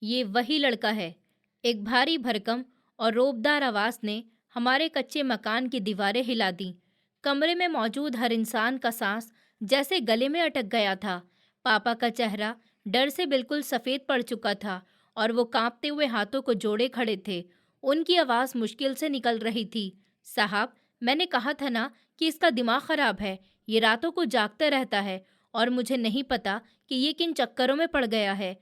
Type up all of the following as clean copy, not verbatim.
ये वही लड़का है। एक भारी भरकम और रोबदार आवाज ने हमारे कच्चे मकान की दीवारें हिला दी। कमरे में मौजूद हर इंसान का सांस जैसे गले में अटक गया था। पापा का चेहरा डर से बिल्कुल सफेद पड़ चुका था और वो कांपते हुए हाथों को जोड़े खड़े थे। उनकी आवाज मुश्किल से निकल रही थी। साहब, मैंने कहा था ना कि इसका दिमाग खराब है। ये रातों को जागता रहता है और मुझे नहीं पता कि ये किन चक्करों में पड़ गया है।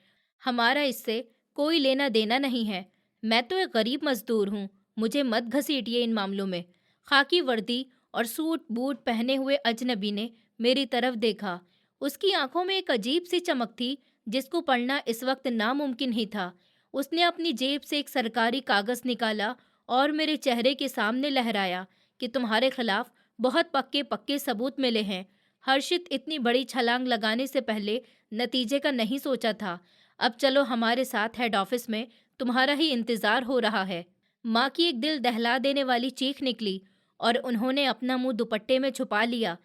हमारा इससे कोई लेना देना नहीं है। मैं तो एक गरीब मजदूर हूँ। मुझे मत घसीटिए इन मामलों में। खाकी वर्दी और सूट बूट पहने हुए अजनबी ने मेरी तरफ देखा। उसकी आंखों में एक अजीब सी चमक थी जिसको पढ़ना इस वक्त नामुमकिन ही था। उसने अपनी जेब से एक सरकारी कागज निकाला और मेरे चेहरे के सामने लहराया कि तुम्हारे खिलाफ बहुत पक्के पक्के सबूत मिले हैं। हर्षित इतनी बड़ी छलांग लगाने से पहले नतीजे का नहीं सोचा था। अब चलो हमारे साथ हेड ऑफिस में, तुम्हारा ही इंतजार हो रहा है। माँ की एक दिल दहला देने वाली चीख निकली और उन्होंने अपना मुंह दुपट्टे में छुपा लिया।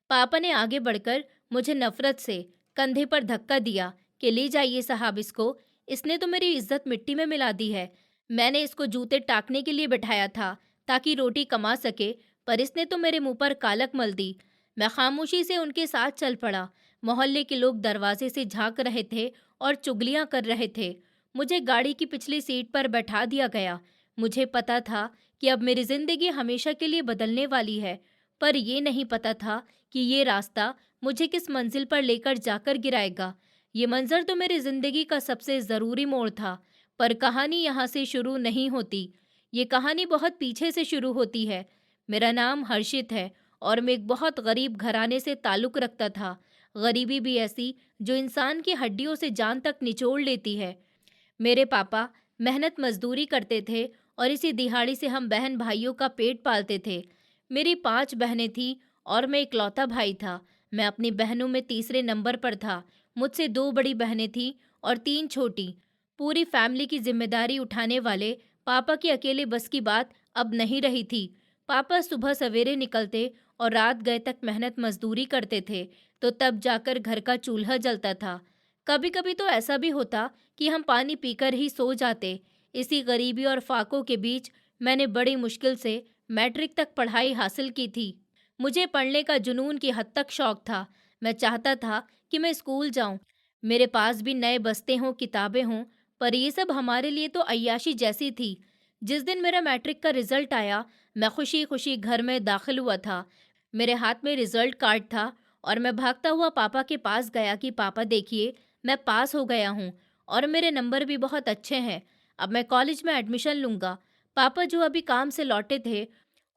पापा ने आगे बढ़कर मुझे नफरत से कंधे पर धक्का दिया कि ले जाइए साहब इसको। इसने तो मेरी इज्जत मिट्टी में मिला दी है। मैंने इसको जूते टाकने के लिए बिठाया था ताकि रोटी कमा सके, पर इसने तो मेरे मुंह पर कालक मल दी। मैं खामोशी से उनके साथ चल पड़ा। मोहल्ले के लोग दरवाजे से झांक रहे थे और चुगलियां कर रहे थे। मुझे गाड़ी की पिछली सीट पर बैठा दिया गया। मुझे पता था कि अब मेरी जिंदगी हमेशा के लिए बदलने वाली है, पर यह नहीं पता था कि ये रास्ता मुझे किस मंजिल पर लेकर जाकर गिराएगा। ये मंजर तो मेरी जिंदगी का सबसे ज़रूरी मोड़ था, पर कहानी यहाँ से शुरू नहीं होती। ये कहानी बहुत पीछे से शुरू होती है। मेरा नाम हर्षित है और मैं एक बहुत गरीब घराने से ताल्लुक़ रखता था। गरीबी भी ऐसी जो इंसान की हड्डियों से जान तक निचोड़ लेती है। मेरे पापा मेहनत मजदूरी करते थे और इसी दिहाड़ी से हम बहन भाइयों का पेट पालते थे। मेरी 5 बहनें थीं और मैं इकलौता भाई था। मैं अपनी बहनों में तीसरे नंबर पर था। मुझसे 2 बड़ी बहनें थीं और 3 छोटी। पूरी फैमिली की जिम्मेदारी उठाने वाले पापा की अकेले बस की बात अब नहीं रही थी। पापा सुबह सवेरे निकलते और रात गए तक मेहनत मजदूरी करते थे, तो तब जाकर घर का चूल्हा जलता था। कभी कभी तो ऐसा भी होता कि हम पानी पीकर ही सो जाते। इसी गरीबी और फाकों के बीच मैंने बड़ी मुश्किल से मैट्रिक तक पढ़ाई हासिल की थी। मुझे पढ़ने का जुनून की हद तक शौक था। मैं चाहता था कि मैं स्कूल जाऊं, मेरे पास भी नए बस्ते हों, किताबें हों, पर ये सब हमारे लिए तो अय्याशी जैसी थी। जिस दिन मेरा मैट्रिक का रिजल्ट आया, मैं खुशी खुशी घर में दाखिल हुआ था। मेरे हाथ में रिजल्ट कार्ड था और मैं भागता हुआ पापा के पास गया कि पापा देखिए, मैं पास हो गया हूँ और मेरे नंबर भी बहुत अच्छे हैं। अब मैं कॉलेज में एडमिशन लूँगा। पापा जो अभी काम से लौटे थे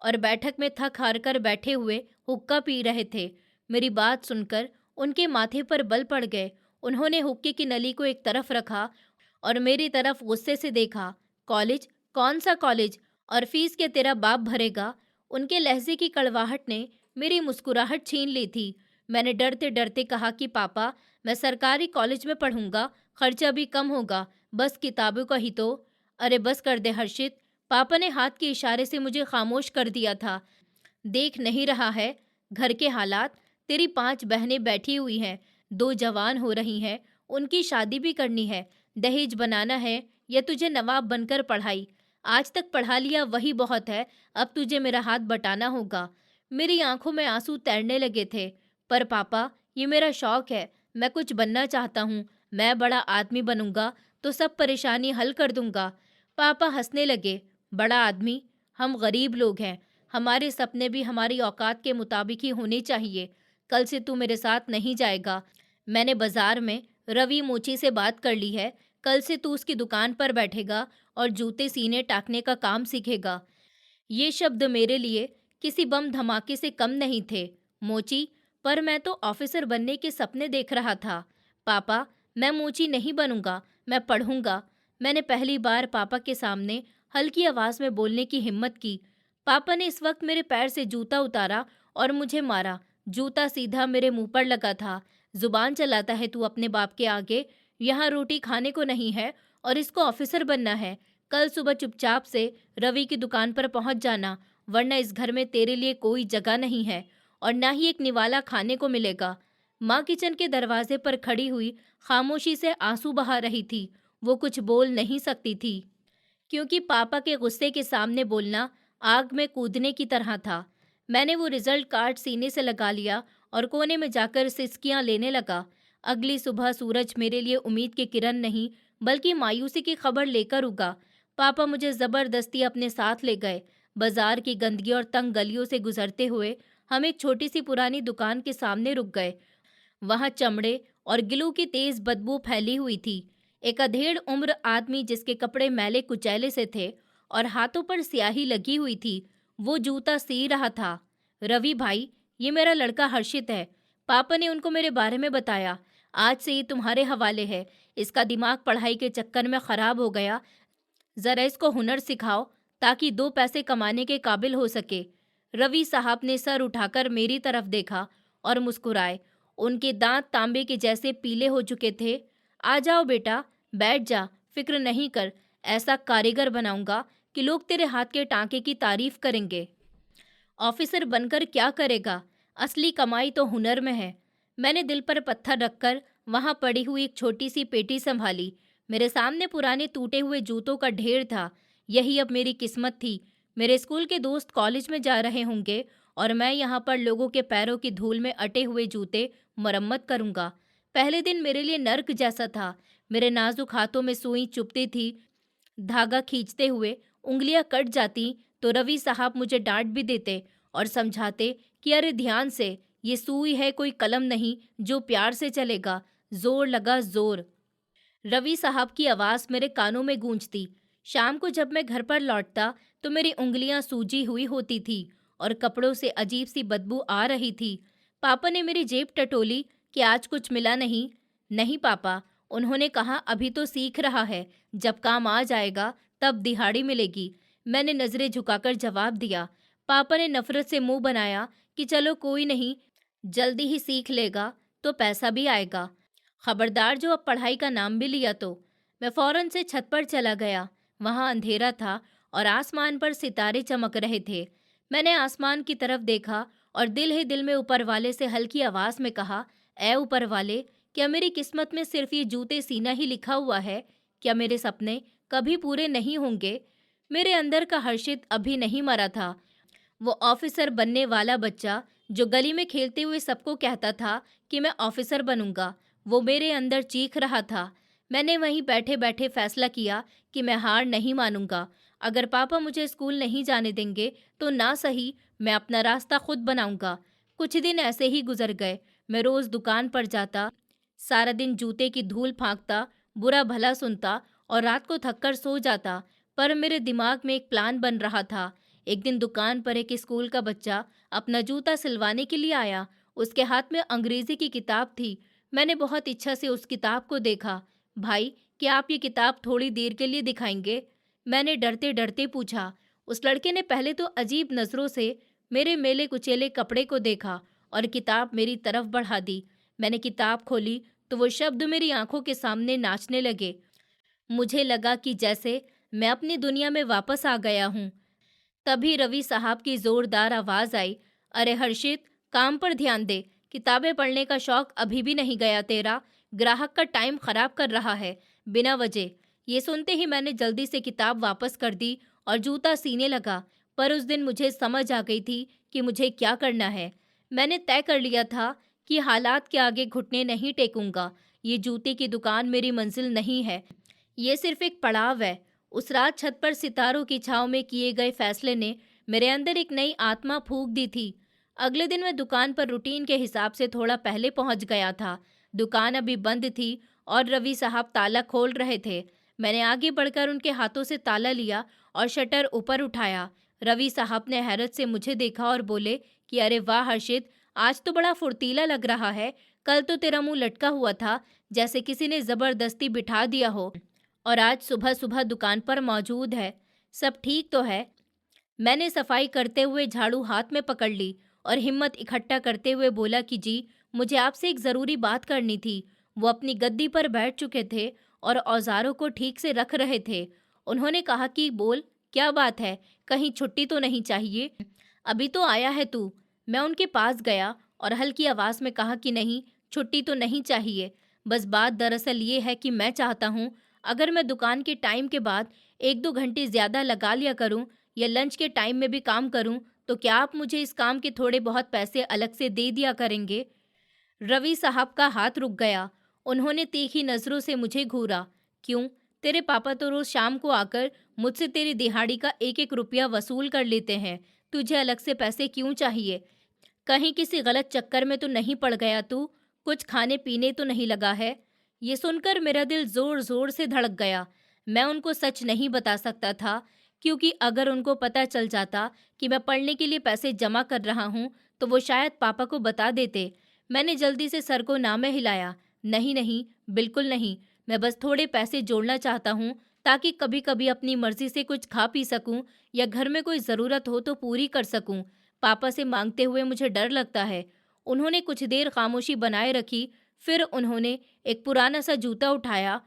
और बैठक में थक हार कर बैठे हुए हुक्का पी रहे थे, मेरी बात सुनकर उनके माथे पर बल पड़ गए। उन्होंने हुक्के की नली को एक तरफ रखा और मेरी तरफ गुस्से से देखा। कॉलेज? कौन सा कॉलेज? और फीस क्या तेरा बाप भरेगा? उनके लहजे की कड़वाहट ने मेरी मुस्कुराहट छीन ली थी। मैंने डरते डरते कहा कि पापा, मैं सरकारी कॉलेज में पढ़ूंगा, खर्चा भी कम होगा, बस किताबों का ही तो। अरे बस कर दे हर्षित। पापा ने हाथ के इशारे से मुझे खामोश कर दिया था। देख नहीं रहा है घर के हालात? तेरी 5 बहनें बैठी हुई हैं, 2 जवान हो रही हैं, उनकी शादी भी करनी है, दहेज बनाना है या तुझे नवाब बनकर पढ़ाई? आज तक पढ़ा लिया वही बहुत है, अब तुझे मेरा हाथ बटाना होगा। मेरी आंखों में आंसू तैरने लगे थे। पर पापा, ये मेरा शौक है, मैं कुछ बनना चाहता हूँ। मैं बड़ा आदमी बनूंगा तो सब परेशानी हल कर दूंगा। पापा हंसने लगे। बड़ा आदमी? हम गरीब लोग हैं। हमारे सपने भी हमारी औकात के मुताबिक ही होने चाहिए। कल से तू मेरे साथ नहीं जाएगा। मैंने बाजार में रवि मोची से बात कर ली है। कल से तू उसकी दुकान पर बैठेगा और जूते सीने टाकने का काम सीखेगा। ये शब्द मेरे लिए किसी बम धमाके से कम नहीं थे। मोची? पर मैं तो ऑफिसर बनने के सपने देख रहा था। पापा, मैं मोची नहीं बनूंगा, मैं पढ़ूंगा। मैंने पहली बार पापा के सामने हल्की आवाज में बोलने की हिम्मत की। पापा ने इस वक्त मेरे पैर से जूता उतारा और मुझे मारा। जूता सीधा मेरे मुंह पर लगा था। जुबान चलाता है तू अपने बाप के आगे? यहाँ रोटी खाने को नहीं है और इसको ऑफिसर बनना है। कल सुबह चुपचाप से रवि की दुकान पर पहुंच जाना, वरना इस घर में तेरे लिए कोई जगह नहीं है और ना ही एक निवाला खाने को मिलेगा। माँ किचन के दरवाजे पर खड़ी हुई खामोशी से आंसू बहा रही थी। वो कुछ बोल नहीं सकती थी, क्योंकि पापा के गुस्से के सामने बोलना आग में कूदने की तरह था। मैंने वो रिजल्ट कार्ड सीने से लगा लिया और कोने में जाकर सिसकियां लेने लगा। अगली सुबह सूरज मेरे लिए उम्मीद की किरण नहीं, बल्कि मायूसी की खबर लेकर उगा। पापा मुझे जबरदस्ती अपने साथ ले गए। बाजार की गंदगी और तंग गलियों से गुजरते हुए हम एक छोटी सी पुरानी दुकान के सामने रुक गए। वहां चमड़े और गिलों की तेज बदबू फैली हुई थी। एक अधेड़ उम्र आदमी, जिसके कपड़े मैले कुचैले से थे और हाथों पर स्याही लगी हुई थी, वो जूता सी रहा था। रवि भाई, ये मेरा लड़का हर्षित है। पापा ने उनको मेरे बारे में बताया। आज से ये तुम्हारे हवाले है। इसका दिमाग पढ़ाई के चक्कर में खराब हो गया। जरा इसको हुनर सिखाओ, ताकि दो पैसे कमाने के काबिल हो सके। रवि साहब ने सर उठाकर मेरी तरफ देखा और मुस्कुराए। उनके दांत तांबे के जैसे पीले हो चुके थे। आ जाओ बेटा, बैठ जा, फिक्र नहीं कर। ऐसा कारीगर बनाऊंगा कि लोग तेरे हाथ के टांके की तारीफ करेंगे। ऑफिसर बनकर क्या करेगा? असली कमाई तो हुनर में है। मैंने दिल पर पत्थर रखकर वहां पड़ी हुई एक छोटी सी पेटी संभाली। मेरे सामने पुराने टूटे हुए जूतों का ढेर था। यही अब मेरी किस्मत थी। मेरे स्कूल के दोस्त कॉलेज में जा रहे होंगे और मैं यहाँ पर लोगों के पैरों की धूल में अटे हुए जूते मरम्मत करूंगा। पहले दिन मेरे लिए नर्क जैसा था। मेरे नाजुक हाथों में सुई चुभती थी। धागा खींचते हुए उंगलियां कट जाती तो रवि साहब मुझे डांट भी देते और समझाते कि अरे ध्यान से, ये सुई है, कोई कलम नहीं जो प्यार से चलेगा। जोर लगा जोर। रवि साहब की आवाज़ मेरे कानों में गूंजती। शाम को जब मैं घर पर लौटता तो मेरी उंगलियां सूजी हुई होती थी और कपड़ों से अजीब सी बदबू आ रही थी। पापा ने मेरी जेब टटोली कि आज कुछ मिला नहीं। नहीं पापा, उन्होंने कहा अभी तो सीख रहा है, जब काम आ जाएगा तब दिहाड़ी मिलेगी। मैंने नजरें झुकाकर जवाब दिया। पापा ने नफरत से मुंह बनाया कि चलो कोई नहीं, जल्दी ही सीख लेगा तो पैसा भी आएगा। खबरदार जो अब पढ़ाई का नाम भी लिया तो। मैं फौरन से छत पर चला गया। वहां अंधेरा था और आसमान पर सितारे चमक रहे थे। मैंने आसमान की तरफ देखा और दिल ही दिल में ऊपर वाले से हल्की आवाज में कहा, ऐ ऊपर वाले, क्या मेरी किस्मत में सिर्फ ये जूते सीना ही लिखा हुआ है? क्या मेरे सपने कभी पूरे नहीं होंगे? मेरे अंदर का हर्षित अभी नहीं मरा था। वो ऑफिसर बनने वाला बच्चा जो गली में खेलते हुए सबको कहता था कि मैं ऑफिसर बनूंगा, वो मेरे अंदर चीख रहा था। मैंने वहीं बैठे बैठे फैसला किया कि मैं हार नहीं मानूंगा। अगर पापा मुझे स्कूल नहीं जाने देंगे तो ना सही, मैं अपना रास्ता खुद बनाऊंगा। कुछ दिन ऐसे ही गुजर गए। मैं रोज दुकान पर जाता, सारा दिन जूते की धूल फांकता, बुरा भला सुनता और रात को थककर सो जाता। पर मेरे दिमाग में एक प्लान बन रहा था। एक दिन दुकान पर एक स्कूल का बच्चा अपना जूता सिलवाने के लिए आया। उसके हाथ में अंग्रेजी की किताब थी। मैंने बहुत इच्छा से उस किताब को देखा। भाई, क्या आप ये किताब थोड़ी देर के लिए दिखाएंगे? मैंने डरते डरते पूछा। उस लड़के ने पहले तो अजीब नजरों से मेरे मेले कुचेले कपड़े को देखा और किताब मेरी तरफ बढ़ा दी। मैंने किताब खोली तो वो शब्द मेरी आंखों के सामने नाचने लगे। मुझे लगा कि जैसे मैं अपनी दुनिया में वापस आ गया हूँ। तभी रवि साहब की जोरदार आवाज आई, अरे हर्षित, काम पर ध्यान दे। किताबें पढ़ने का शौक अभी भी नहीं गया तेरा? ग्राहक का टाइम खराब कर रहा है बिना वजह। ये सुनते ही मैंने जल्दी से किताब वापस कर दी और जूता सीने लगा। पर उस दिन मुझे समझ आ गई थी कि मुझे क्या करना है। मैंने तय कर लिया था कि हालात के आगे घुटने नहीं टेकूंगा। ये जूते की दुकान मेरी मंजिल नहीं है, ये सिर्फ एक पड़ाव है। उस रात छत पर सितारों की छांव में किए गए फैसले ने मेरे अंदर एक नई आत्मा फूंक दी थी। अगले दिन मैं दुकान पर रूटीन के हिसाब से थोड़ा पहले पहुंच गया था। दुकान अभी बंद थी और रवि साहब ताला खोल रहे थे। मैंने आगे बढ़कर उनके हाथों से ताला लिया और शटर ऊपर उठाया। रवि साहब ने हैरत से मुझे देखा और बोले कि अरे वाह हर्षित, आज तो बड़ा फुर्तीला लग रहा है। कल तो तेरा मुंह लटका हुआ था, जैसे किसी ने जबरदस्ती बिठा दिया हो, और आज सुबह सुबह दुकान पर मौजूद है। सब ठीक तो है? मैंने सफाई करते हुए झाड़ू हाथ में पकड़ ली और हिम्मत इकट्ठा करते हुए बोला कि जी, मुझे आपसे एक ज़रूरी बात करनी थी। वो अपनी गद्दी पर बैठ चुके थे और औजारों को ठीक से रख रहे थे। उन्होंने कहा कि बोल, क्या बात है? कहीं छुट्टी तो नहीं चाहिए? अभी तो आया है तू। मैं उनके पास गया और हल्की आवाज़ में कहा कि नहीं, छुट्टी तो नहीं चाहिए। बस बात दरअसल ये है कि मैं चाहता हूँ अगर मैं दुकान के टाइम के बाद 1-2 घंटे ज़्यादा लगा लिया करूँ या लंच के टाइम में भी काम करूँ, तो क्या आप मुझे इस काम के थोड़े बहुत पैसे अलग से दे दिया करेंगे? रवि साहब का हाथ रुक गया। उन्होंने तीखी नज़रों से मुझे घूरा। क्यों? तेरे पापा तो रोज़ शाम को आकर मुझसे तेरी दिहाड़ी का एक-एक रुपया वसूल कर लेते हैं। तुझे अलग से पैसे क्यों चाहिए? कहीं किसी गलत चक्कर में तो नहीं पड़ गया तू? कुछ खाने-पीने तो नहीं लगा है? ये सुनकर मेरा दिल ज़ोर-ज़ोर से धड़क गया। मैं उनको सच नहीं बता सकता था, क्योंकि अगर उनको पता चल जाता कि मैं पढ़ने के लिए पैसे जमा कर रहा हूँ, तो वो शायद पापा को बता देते। मैंने जल्दी से सर को ना में हिलाया। नहीं, नहीं, बिल्कुल नहीं। मैं बस थोड़े पैसे जोड़ना चाहता हूँ, ताकि कभी-कभी अपनी मर्ज़ी से कुछ खा पी सकूँ या घर में कोई ज़रूरत हो तो पूरी कर सकूँ। पापा से मांगते हुए मुझे डर लगता है। उन्होंने कुछ देर खामोशी बनाए रखी, फिर उन्होंने एक पुराना सा जूता उठाया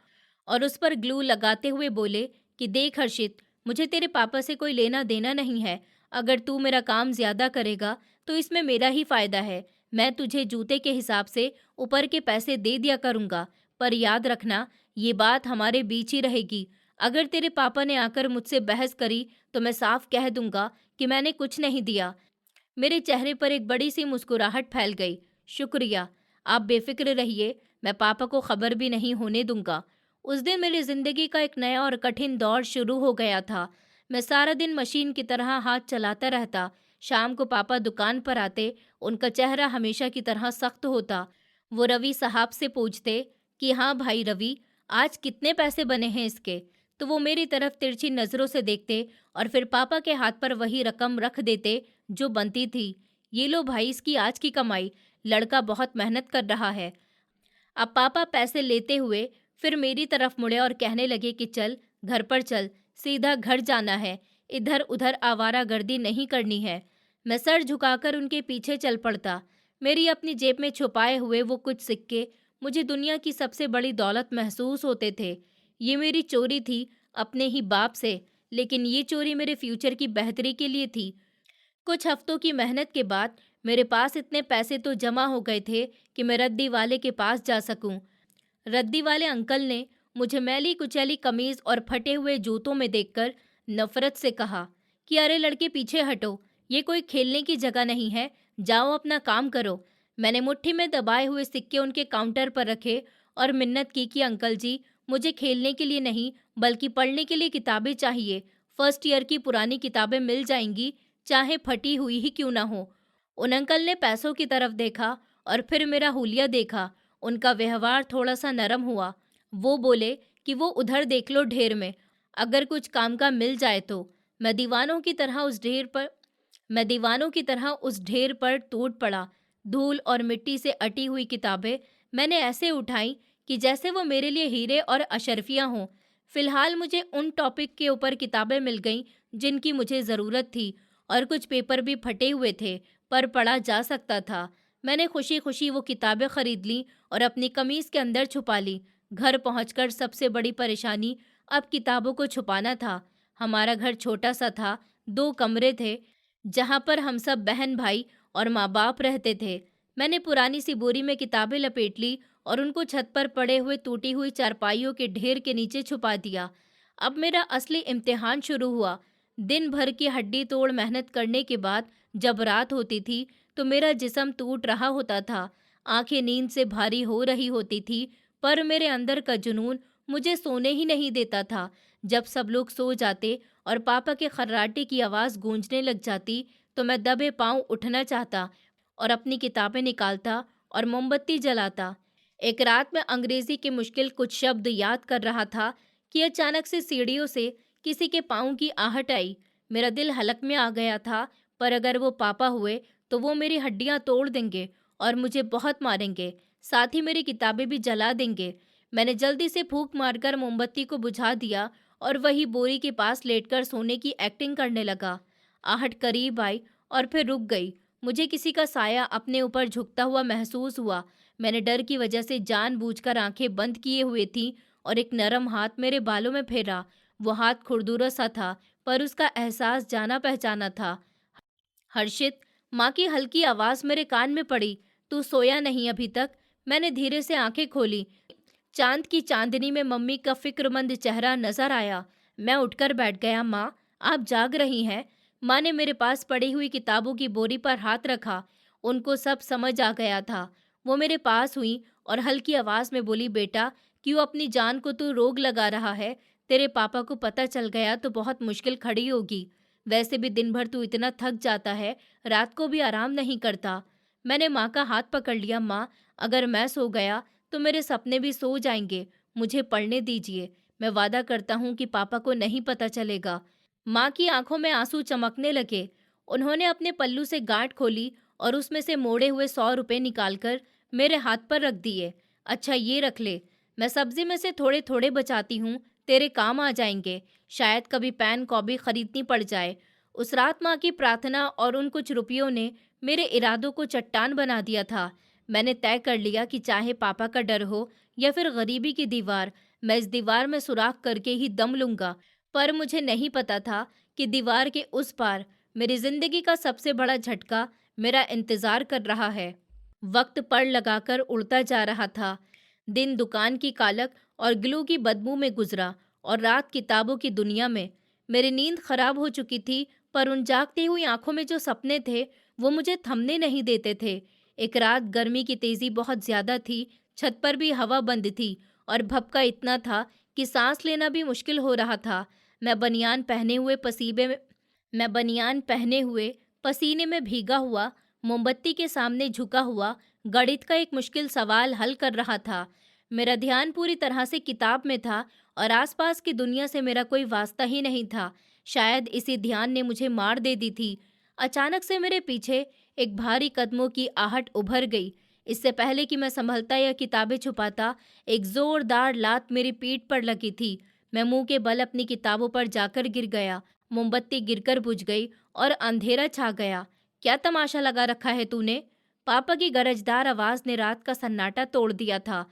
और उस पर ग्लू लगाते हुए बोले कि देख हर्षित, मुझे तेरे पापा से कोई लेना देना नहीं है। अगर तू मेरा काम ज्यादा करेगा तो इसमें मेरा ही फायदा है। मैं तुझे जूते के हिसाब से ऊपर के पैसे दे दिया करूंगा, पर याद रखना, ये बात हमारे बीच ही रहेगी। अगर तेरे पापा ने आकर मुझसे बहस करी तो मैं साफ कह दूंगा कि मैंने कुछ नहीं दिया। मेरे चेहरे पर एक बड़ी सी मुस्कुराहट फैल गई। शुक्रिया, आप बेफिक्र रहिए, मैं पापा को खबर भी नहीं होने दूंगा। उस दिन मेरी जिंदगी का एक नया और कठिन दौर शुरू हो गया था। मैं सारा दिन मशीन की तरह हाथ चलाता रहता। शाम को पापा दुकान पर आते, उनका चेहरा हमेशा की तरह सख्त होता। वो रवि साहब से पूछते कि हाँ भाई रवि, आज कितने पैसे बने हैं इसके? तो वो मेरी तरफ तिरछी नज़रों से देखते और फिर पापा के हाथ पर वही रकम रख देते जो बनती थी। ये लो भाई इसकी आज की कमाई, लड़का बहुत मेहनत कर रहा है। अब पापा पैसे लेते हुए फिर मेरी तरफ मुड़े और कहने लगे कि चल, घर पर चल, सीधा घर जाना है, इधर उधर आवारागर्दी नहीं करनी है। मैं सर झुकाकर उनके पीछे चल पड़ता। मेरी अपनी जेब में छुपाए हुए वो कुछ सिक्के मुझे दुनिया की सबसे बड़ी दौलत महसूस होते थे। ये मेरी चोरी थी अपने ही बाप से, लेकिन ये चोरी मेरे फ्यूचर की बेहतरी के लिए थी। कुछ हफ्तों की मेहनत के बाद मेरे पास इतने पैसे तो जमा हो गए थे कि मैं रद्दी वाले के पास जा सकूं। रद्दी वाले अंकल ने मुझे मैली कुचैली कमीज और फटे हुए जूतों में देखकर नफरत से कहा कि अरे लड़के पीछे हटो, ये कोई खेलने की जगह नहीं है, जाओ अपना काम करो। मैंने मुट्ठी में दबाए हुए सिक्के उनके काउंटर पर रखे और मिन्नत की कि अंकल जी, मुझे खेलने के लिए नहीं बल्कि पढ़ने के लिए किताबें चाहिए। फर्स्ट ईयर की पुरानी किताबें मिल जाएंगी, चाहे फटी हुई ही क्यों ना हो। उन अंकल ने पैसों की तरफ देखा और फिर मेरा हुलिया देखा। उनका व्यवहार थोड़ा सा नरम हुआ। वो बोले कि वो उधर देख लो ढेर में, अगर कुछ काम का मिल जाए तो। मैं दीवानों की तरह उस ढेर पर मैं दीवानों की तरह उस ढेर पर टूट पड़ा। धूल और मिट्टी से अटी हुई किताबें मैंने ऐसे उठाई कि जैसे वो मेरे लिए हीरे और अशरफियां हों। फिलहाल मुझे उन टॉपिक के ऊपर किताबें मिल गईं जिनकी मुझे ज़रूरत थी, और कुछ पेपर भी फटे हुए थे, पर पढ़ा जा सकता था। मैंने खुशी खुशी वो किताबें खरीद लीं और अपनी कमीज के अंदर छुपा ली। घर पहुंचकर सबसे बड़ी परेशानी अब किताबों को छुपाना था। हमारा घर छोटा सा था, 2 कमरे थे, जहां पर हम सब बहन भाई और माँ बाप रहते थे। मैंने पुरानी सी बोरी में किताबें लपेट ली और उनको छत पर पड़े हुए टूटी हुई चारपाइयों के ढेर के नीचे छुपा दिया। अब मेरा असली इम्तिहान शुरू हुआ। दिन भर की हड्डी तोड़ मेहनत करने के बाद जब रात होती थी तो मेरा जिस्म टूट रहा होता था, आंखें नींद से भारी हो रही होती थी, पर मेरे अंदर का जुनून मुझे सोने ही नहीं देता था। जब सब लोग सो जाते और पापा के खर्राटे की आवाज़ गूंजने लग जाती, तो मैं दबे पांव उठना चाहता और अपनी किताबें निकालता और मोमबत्ती जलाता। एक रात में अंग्रेजी के मुश्किल कुछ शब्द याद कर रहा था कि अचानक से सीढ़ियों से किसी के पाँव की आहट आई। मेरा दिल हलक में आ गया था, पर अगर वो पापा हुए तो वो मेरी हड्डियां तोड़ देंगे और मुझे बहुत मारेंगे, साथ ही मेरी किताबें भी जला देंगे। मैंने जल्दी से फूंक मारकर मोमबत्ती को बुझा दिया और वही बोरी के पास लेटकर सोने की एक्टिंग करने लगा। आहट करीब आई और फिर रुक गई। मुझे किसी का साया अपने ऊपर झुकता हुआ महसूस हुआ। मैंने डर की वजह से जानबूझकर आंखें बंद किए हुए थी और एक नरम हाथ मेरे बालों में फेरा। वो हाथ खुरदुरा सा था, पर उसका एहसास जाना पहचाना था। हर्षित, माँ की हल्की आवाज़ मेरे कान में पड़ी। तू सोया नहीं अभी तक? मैंने धीरे से आंखें खोली। चांद की चांदनी में मम्मी का फिक्रमंद चेहरा नजर आया। मैं उठकर बैठ गया। माँ, आप जाग रही हैं? माँ ने मेरे पास पड़ी हुई किताबों की बोरी पर हाथ रखा। उनको सब समझ आ गया था। वो मेरे पास हुई और हल्की आवाज में बोली, बेटा, क्यों अपनी जान को तू रोग लगा रहा है? तेरे पापा को पता चल गया तो बहुत मुश्किल खड़ी होगी। वैसे भी दिन भर तू इतना थक जाता है, रात को भी आराम नहीं करता। मैंने माँ का हाथ पकड़ लिया। माँ, अगर मैं सो गया तो मेरे सपने भी सो जाएंगे। मुझे पढ़ने दीजिए। मैं वादा करता हूँ कि पापा को नहीं पता चलेगा। माँ की आंखों में आंसू चमकने लगे। उन्होंने अपने पल्लू से गांठ खोली और उसमें से मोड़े हुए 100 रुपए निकालकर मेरे हाथ पर रख दिए। अच्छा, ये रख ले। मैं सब्जी में से थोड़े थोड़े बचाती हूँ, तेरे काम आ जाएंगे। शायद कभी पैन कॉपी खरीदनी पड़ जाए। उस रात माँ की प्रार्थना और उन कुछ रुपयों ने मेरे इरादों को चट्टान बना दिया था। मैंने तय कर लिया कि चाहे पापा का डर हो या फिर गरीबी की दीवार, मैं इस दीवार में सुराख करके ही दम लूंगा। पर मुझे नहीं पता था कि दीवार के उस पार मेरी जिंदगी का सबसे बड़ा झटका मेरा इंतजार कर रहा है। वक्त पड़ लगाकर उड़ता जा रहा था। दिन दुकान की कालक और ग्लू की बदबू में गुजरा और रात किताबों की दुनिया में। मेरी नींद खराब हो चुकी थी, पर उन जागती हुई आंखों में जो सपने थे वो मुझे थमने नहीं देते थे। एक रात गर्मी की तेजी बहुत ज्यादा थी। छत पर भी हवा बंद थी और भपका इतना था कि सांस लेना भी मुश्किल हो रहा था। मैं बनियान पहने हुए पसीबे में मैं बनियान पहने हुए पसीने में भीगा हुआ मोमबत्ती के सामने झुका हुआ गणित का एक मुश्किल सवाल हल कर रहा था। मेरा ध्यान पूरी तरह से किताब में था और आसपास की दुनिया से मेरा कोई वास्ता ही नहीं था। शायद इसी ध्यान ने मुझे मार दे दी थी। अचानक से मेरे पीछे एक भारी कदमों की आहट उभर गई। इससे पहले कि मैं संभलता या किताबें छुपाता, एक जोरदार लात मेरी पीठ पर लगी थी। मैं मुंह के बल अपनी किताबों पर जाकर गिर गया। मोमबत्ती गिरकर बुझ गई और अंधेरा छा गया। क्या तमाशा लगा रखा है तूने? पापा की गरजदार आवाज ने रात का सन्नाटा तोड़ दिया था।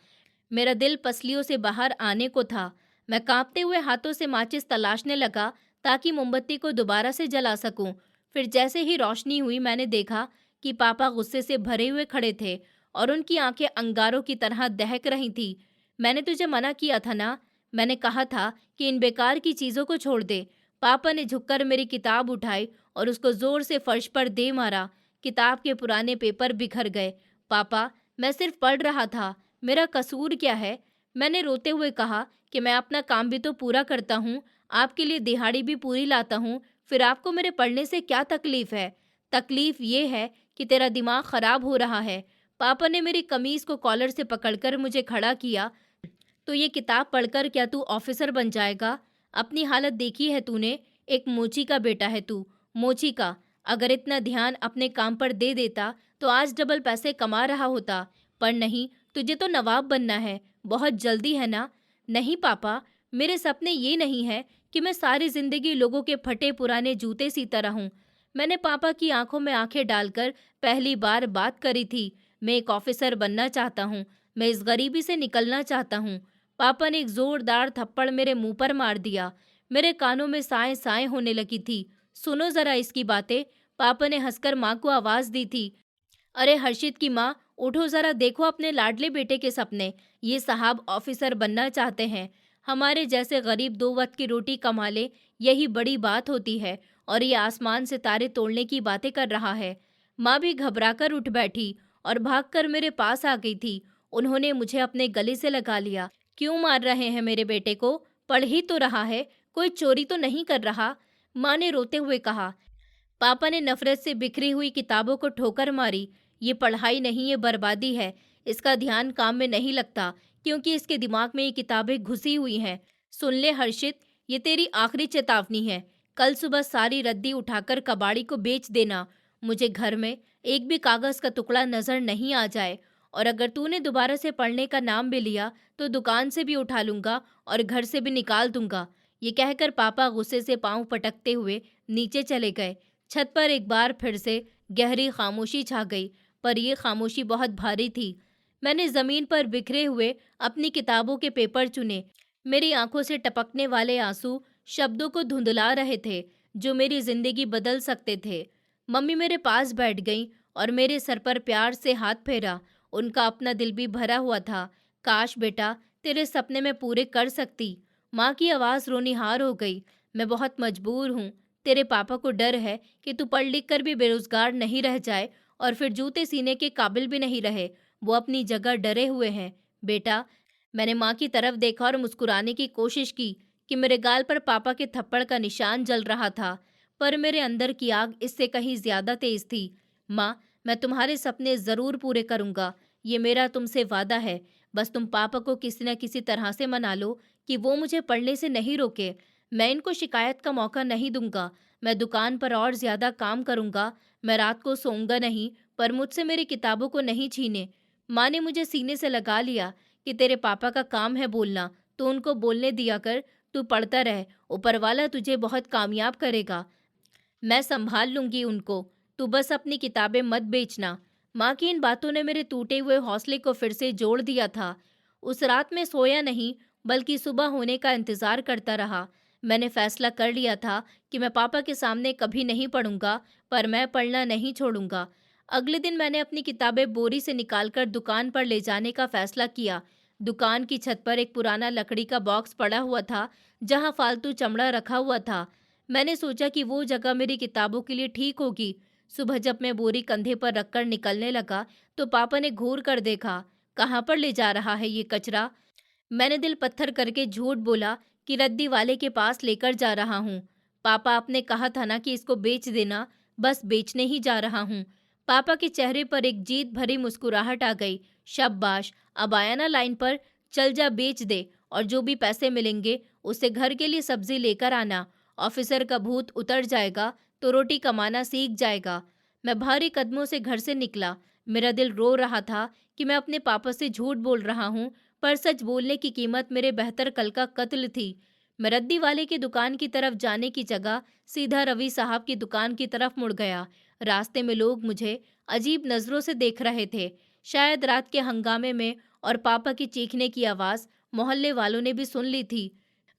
मेरा दिल पसलियों से बाहर आने को था। मैं कांपते हुए हाथों से माचिस तलाशने लगा ताकि मोमबत्ती को दोबारा से जला सकूं। फिर जैसे ही रोशनी हुई, मैंने देखा कि पापा गुस्से से भरे हुए खड़े थे और उनकी आंखें अंगारों की तरह दहक रही थी। मैंने तुझे मना किया था ना? मैंने कहा था कि इन बेकार की चीजों को छोड़ दे। पापा ने झुककर मेरी किताब उठाई और उसको जोर से फर्श पर दे मारा। किताब के पुराने पेपर बिखर गए। पापा, मैं सिर्फ पढ़ रहा था, मेरा कसूर क्या है? मैंने रोते हुए कहा कि मैं अपना काम भी तो पूरा करता हूँ, आपके लिए दिहाड़ी भी पूरी लाता हूँ, फिर आपको मेरे पढ़ने से क्या तकलीफ है? तकलीफ ये है कि तेरा दिमाग खराब हो रहा है। पापा ने मेरी कमीज को कॉलर से पकड़कर मुझे खड़ा किया। तो ये किताब पढ़कर क्या तू ऑफिसर बन जाएगा? अपनी हालत देखी है तूने? एक मोची का बेटा है तू, मोची का। अगर इतना ध्यान अपने काम पर दे देता तो आज डबल पैसे कमा रहा होता। पर नहीं, तुझे तो नवाब बनना है। बहुत जल्दी है ना? नहीं पापा, मेरे सपने ये नहीं है कि मैं सारी जिंदगी लोगों के फटे पुराने जूते सीता रहूं। मैंने पापा की आंखों में आंखें डालकर पहली बार बात करी थी। मैं एक ऑफिसर बनना चाहता हूँ। मैं इस गरीबी से निकलना चाहता हूँ। पापा ने एक जोरदार थप्पड़ मेरे मुंह पर मार दिया। मेरे कानों में साएं साएं होने लगी थी। सुनो जरा इसकी बातें। पापा ने हंसकर माँ को आवाज दी थी। अरे हर्षित की माँ, उठो जरा, देखो अपने लाडले बेटे के सपने। ये साहब ऑफिसर बनना चाहते हैं। हमारे जैसे गरीब 2 वक्त की रोटी कमा ले, यही बड़ी बात होती है। और ये आसमान से तारे तोड़ने की बातें कर रहा है। माँ भी घबराकर उठ बैठी और भागकर मेरे पास आ गई थी। उन्होंने मुझे अपने गले से लगा लिया। क्यों मार रहे हैं मेरे बेटे को? पढ़ ही तो रहा है, कोई चोरी तो नहीं कर रहा। माँ ने रोते हुए कहा। पापा ने नफरत से बिखरी हुई किताबों को ठोकर मारी। ये पढ़ाई नहीं, ये बर्बादी है। इसका ध्यान काम में नहीं लगता क्योंकि इसके दिमाग में ये किताबें घुसी हुई हैं। सुन ले हर्षित, ये तेरी आखिरी चेतावनी है। कल सुबह सारी रद्दी उठाकर कबाड़ी को बेच देना। मुझे घर में एक भी कागज का टुकड़ा नजर नहीं आ जाए। और अगर तूने दोबारा से पढ़ने का नाम भी लिया तो दुकान से भी उठा लूंगा और घर से भी निकाल दूंगा। ये कहकर पापा गुस्से से पांव पटकते हुए नीचे चले गए। छत पर एक बार फिर से गहरी खामोशी छा गई, पर यह खामोशी बहुत भारी थी। मैंने जमीन पर बिखरे हुए अपनी किताबों के पेपर चुने। मेरी आंखों से टपकने वाले आंसू शब्दों को धुंधला रहे थे जो मेरी जिंदगी बदल सकते थे। मम्मी मेरे पास बैठ गईं और मेरे सर पर प्यार से हाथ फेरा। उनका अपना दिल भी भरा हुआ था। काश बेटा, तेरे सपने मैं पूरे कर सकती। माँ की आवाज़ रोनीहार हो गई। मैं बहुत मजबूर हूँ। तेरे पापा को डर है कि तू पढ़ लिख कर भी बेरोजगार नहीं रह जाए और फिर जूते सीने के काबिल भी नहीं रहे। वो अपनी जगह डरे हुए हैं। बेटा, मैंने माँ की तरफ देखा और मुस्कुराने की कोशिश की कि मेरे गाल पर पापा के थप्पड़ का निशान जल रहा था, पर मेरे अंदर की आग इससे कहीं ज्यादा तेज थी। माँ, मैं तुम्हारे सपने जरूर पूरे करूंगा। ये मेरा तुमसे वादा है। बस तुम पापा को किसी न किसी तरह से मना लो कि वो मुझे पढ़ने से नहीं रोके। मैं इनको शिकायत का मौका नहीं दूंगा। मैं दुकान पर और ज्यादा काम करूंगा। मैं रात को सोऊंगा नहीं, पर मुझसे मेरी किताबों को नहीं छीने। माँ ने मुझे सीने से लगा लिया कि तेरे पापा का काम है बोलना, तो उनको बोलने दिया कर। तू पढ़ता रह, ऊपर वाला तुझे बहुत कामयाब करेगा। मैं संभाल लूंगी उनको। तू बस अपनी किताबें मत बेचना। माँ की इन बातों ने मेरे टूटे हुए हौसले को फिर से जोड़ दिया था। उस रात में सोया नहीं, बल्कि सुबह होने का इंतजार करता रहा। मैंने फैसला कर लिया था कि मैं पापा के सामने कभी नहीं पढ़ूंगा, पर मैं पढ़ना नहीं छोड़ूंगा। अगले दिन मैंने अपनी किताबें बोरी से निकालकर दुकान पर ले जाने का फैसला किया। दुकान की छत पर एक पुराना लकड़ी का बॉक्स पड़ा हुआ था, जहाँ फालतू चमड़ा रखा हुआ था। मैंने सोचा कि वो जगह मेरी किताबों के लिए ठीक होगी। सुबह जब मैं बोरी कंधे पर रखकर निकलने लगा, तो पापा ने घूर कर देखा। कहाँ पर ले जा रहा है ये कचरा? मैंने दिल पत्थर करके झूठ बोला कि रद्दी वाले के पास लेकर जा रहा हूँ। पापा, आपने कहा था ना कि इसको बेच देना। बस बेचने ही जा रहा हूँ। पापा के चेहरे पर एक जीत भरी मुस्कुराहट आ गई। शाबाश, अब आया ना लाइन पर। चल जा, बेच दे, और जो भी पैसे मिलेंगे उससे घर के लिए सब्जी लेकर आना। ऑफिसर का भूत उतर जाएगा तो रोटी कमाना सीख जाएगा। मैं भारी कदमों से घर से निकला। मेरा दिल रो रहा था कि मैं अपने पापा से झूठ बोल रहा हूँ, पर सच बोलने की कीमत मेरे बेहतर कल का कत्ल थी। मैं रद्दी वाले की दुकान की तरफ जाने की जगह सीधा रवि साहब की दुकान की तरफ मुड़ गया। रास्ते में लोग मुझे अजीब नजरों से देख रहे थे। शायद रात के हंगामे में और पापा की चीखने की आवाज मोहल्ले वालों ने भी सुन ली थी।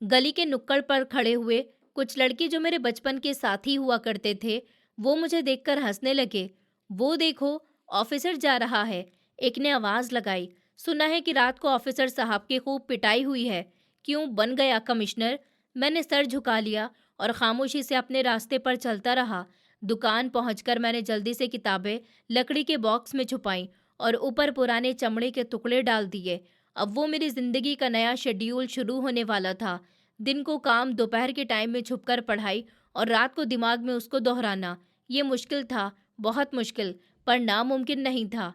गली के नुक्कड़ पर खड़े हुए कुछ लड़के जो मेरे बचपन के साथी हुआ करते थे, वो मुझे देखकर हंसने लगे। वो देखो, ऑफिसर जा रहा है, एक ने आवाज लगाई। सुना है कि रात को ऑफिसर साहब की खूब पिटाई हुई है। क्यों, बन गया कमिश्नर? मैंने सर झुका लिया और खामोशी से अपने रास्ते पर चलता रहा। दुकान पहुंचकर मैंने जल्दी से किताबें लकड़ी के बॉक्स में छुपाई और ऊपर पुराने चमड़े के टुकड़े डाल दिए। अब वो मेरी जिंदगी का नया शेड्यूल शुरू होने वाला था। दिन को काम, दोपहर के टाइम में छुपकर पढ़ाई और रात को दिमाग में उसको दोहराना। ये मुश्किल था, बहुत मुश्किल, पर नामुमकिन नहीं था।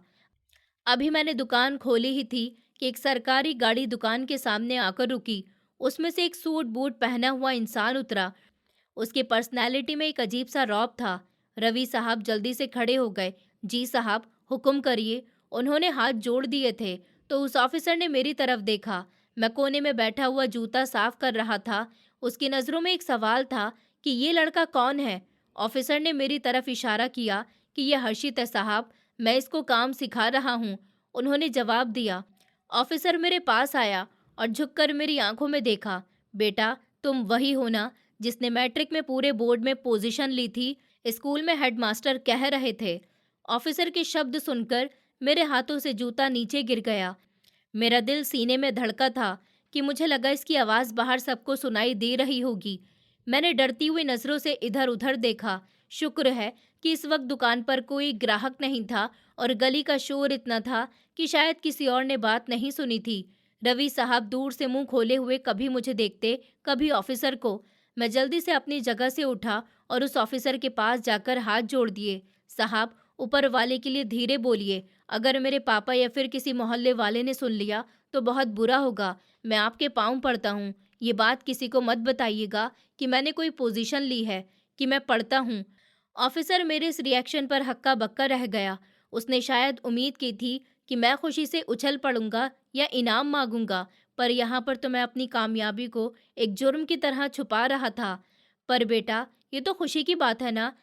अभी मैंने दुकान खोली ही थी कि एक सरकारी गाड़ी दुकान के सामने आकर रुकी। उसमें से एक सूट बूट पहना हुआ इंसान उतरा। उसकी पर्सनैलिटी में एक अजीब सा रौब था। रवि साहब जल्दी से खड़े हो गए। जी साहब, हुक्म करिए। उन्होंने हाथ जोड़ दिए थे तो उस ऑफिसर ने मेरी तरफ देखा। मैं कोने में बैठा हुआ जूता साफ कर रहा था। उसकी नज़रों में एक सवाल था कि ये लड़का कौन है। ऑफिसर ने मेरी तरफ इशारा किया कि यह हर्षित है साहब, मैं इसको काम सिखा रहा हूँ। उन्होंने जवाब दिया। ऑफिसर मेरे पास आया और झुककर मेरी आंखों में देखा। बेटा, तुम वही हो ना जिसने मैट्रिक में पूरे बोर्ड में पोजीशन ली थी? स्कूल में हेडमास्टर कह रहे थे। ऑफिसर के शब्द सुनकर मेरे हाथों से जूता नीचे गिर गया। मेरा दिल सीने में धड़का था कि मुझे लगा इसकी आवाज़ बाहर सबको सुनाई दे रही होगी। मैंने डरती हुई नज़रों से इधर उधर देखा। शुक्र है कि इस वक्त दुकान पर कोई ग्राहक नहीं था और गली का शोर इतना था कि शायद किसी और ने बात नहीं सुनी थी। रवि साहब दूर से मुंह खोले हुए कभी मुझे देखते, कभी ऑफिसर को। मैं जल्दी से अपनी जगह से उठा और उस ऑफिसर के पास जाकर हाथ जोड़ दिए। साहब, ऊपर वाले के लिए धीरे बोलिए। अगर मेरे पापा या फिर किसी मोहल्ले वाले ने सुन लिया तो बहुत बुरा होगा। मैं आपके पाँव पड़ता हूँ। ये बात किसी को मत बताइएगा कि मैंने कोई पोजीशन ली है, कि मैं पढ़ता हूँ। ऑफिसर मेरे इस रिएक्शन पर हक्का बक्का रह गया। उसने शायद उम्मीद की थी कि मैं खुशी से उछल पड़ूंगा या इनाम मांगूंगा, पर यहाँ पर तो मैं अपनी कामयाबी को एक जुर्म की तरह छुपा रहा था। पर बेटा, ये तो खुशी की बात है ना।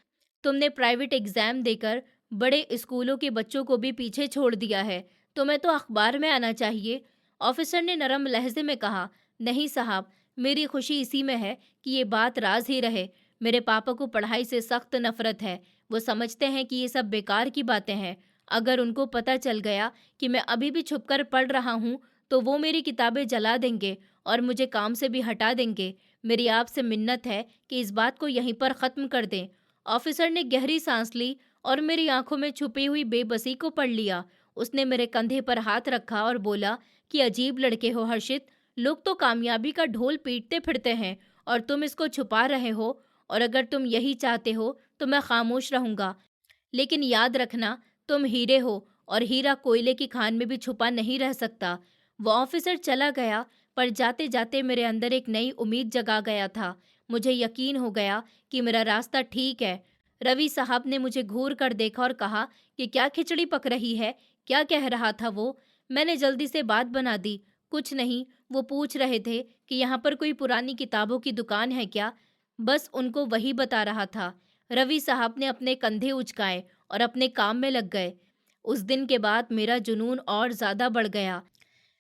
तुमने प्राइवेट एग्जाम देकर बड़े स्कूलों के बच्चों को भी पीछे छोड़ दिया है। तुम्हें तो अखबार में आना चाहिए। ऑफिसर ने नरम लहजे में कहा। नहीं साहब, मेरी खुशी इसी में है कि ये बात राज ही रहे। मेरे पापा को पढ़ाई से सख्त नफरत है। वो समझते हैं कि ये सब बेकार की बातें हैं। अगर उनको पता चल गया कि मैं अभी भी छुपकर पढ़ रहा हूँ तो वो मेरी किताबें जला देंगे और मुझे काम से भी हटा देंगे। मेरी आपसे मिन्नत है कि इस बात को यहीं पर ख़त्म कर दें। ऑफिसर ने गहरी सांस ली और मेरी आंखों में छुपी हुई बेबसी को पढ़ लिया। उसने मेरे कंधे पर हाथ रखा और बोला कि अजीब लड़के हो हर्षित, लोग तो कामयाबी का ढोल पीटते फिरते हैं और तुम इसको छुपा रहे हो, और अगर तुम यही चाहते हो तो मैं खामोश रहूंगा। लेकिन याद रखना, तुम हीरे हो और हीरा कोयले की खान में भी छुपा नहीं रह सकता। वो ऑफिसर चला गया, पर जाते जाते मेरे अंदर एक नई उम्मीद जगा गया था। मुझे यकीन हो गया कि मेरा रास्ता ठीक है। रवि साहब ने मुझे घूर कर देखा और कहा कि क्या खिचड़ी पक रही है? क्या कह रहा था वो? मैंने जल्दी से बात बना दी। कुछ नहीं, वो पूछ रहे थे कि यहाँ पर कोई पुरानी किताबों की दुकान है क्या? बस उनको वही बता रहा था। रवि साहब ने अपने कंधे उचकाए और अपने काम में लग गए। उस दिन के बाद मेरा जुनून और ज़्यादा बढ़ गया।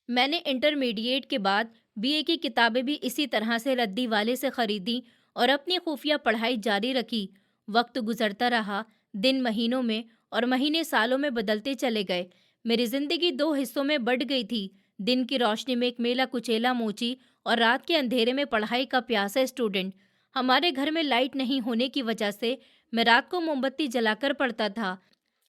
मैंने इंटरमीडिएट के बाद बीए की किताबें भी इसी तरह से रद्दी वाले से खरीदी और अपनी खुफिया पढ़ाई जारी रखी। वक्त गुजरता रहा, दिन महीनों में और महीने सालों में बदलते चले गए। मेरी जिंदगी दो हिस्सों में बंट गई थी। दिन की रोशनी में एक मेला कुचेला मोची और रात के अंधेरे में पढ़ाई का प्यासा स्टूडेंट। हमारे घर में लाइट नहीं होने की वजह से मैं रात को मोमबत्ती जलाकर पढ़ता था।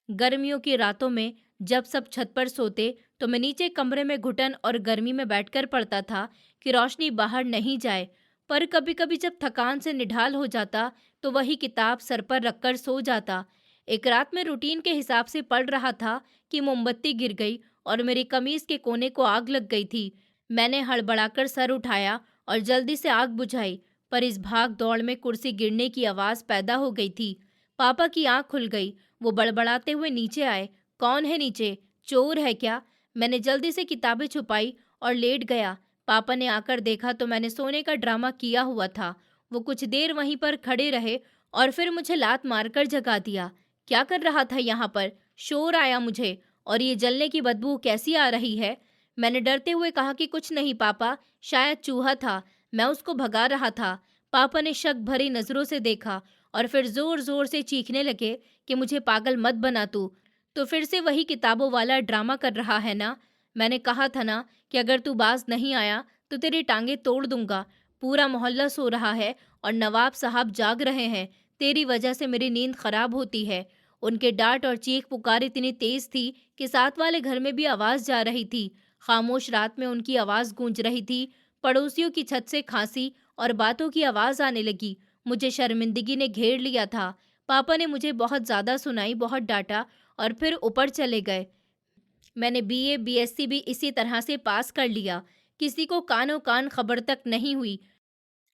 गर्मियों की रातों में जब सब छत पर सोते तो मैं नीचे कमरे में घुटन और गर्मी में बैठकर पढ़ता था कि रोशनी बाहर नहीं जाए। पर कभी कभी जब थकान से निढाल हो जाता तो वही किताब सर पर रखकर सो जाता। एक रात में रूटीन के हिसाब से पढ़ रहा था कि मोमबत्ती गिर गई और मेरी कमीज के कोने को आग लग गई थी। मैंने हड़बड़ाकर सर उठाया और जल्दी से आग बुझाई, पर इस भाग दौड़ में कुर्सी गिरने की आवाज़ पैदा हो गई थी। पापा की आंख खुल गई। वो बड़बड़ाते हुए नीचे आए। कौन है नीचे? चोर है क्या? मैंने जल्दी से किताबें छुपाई और लेट गया। पापा ने आकर देखा तो मैंने सोने का ड्रामा किया हुआ था। वो कुछ देर वहीं पर खड़े रहे और फिर मुझे लात मारकर जगा दिया। क्या कर रहा था यहाँ पर? शोर आया मुझे, और ये जलने की बदबू कैसी आ रही है? मैंने डरते हुए कहा कि कुछ नहीं पापा, शायद चूहा था, मैं उसको भगा रहा था। पापा ने शक भरी नजरों से देखा और फिर जोर जोर से चीखने लगे कि मुझे पागल मत बना तू। तो फिर से वही किताबों वाला ड्रामा कर रहा है ना? मैंने कहा था ना कि अगर तू बाज नहीं आया तो तेरी टांगे तोड़ दूंगा। पूरा मोहल्ला सो रहा है और नवाब साहब जाग रहे हैं। तेरी वजह से मेरी नींद खराब होती है। उनके डांट और चीख पुकार इतनी तेज थी कि साथ वाले घर में भी आवाज जा रही थी। खामोश रात में उनकी आवाज गूंज रही थी। पड़ोसियों की छत से खांसी और बातों की आवाज आने लगी। मुझे शर्मिंदगी ने घेर लिया था। पापा ने मुझे बहुत ज़्यादा सुनाई, बहुत डांटा और फिर ऊपर चले गए। मैंने बीए, बीएससी भी इसी तरह से पास कर लिया। किसी को कानो कान खबर तक नहीं हुई।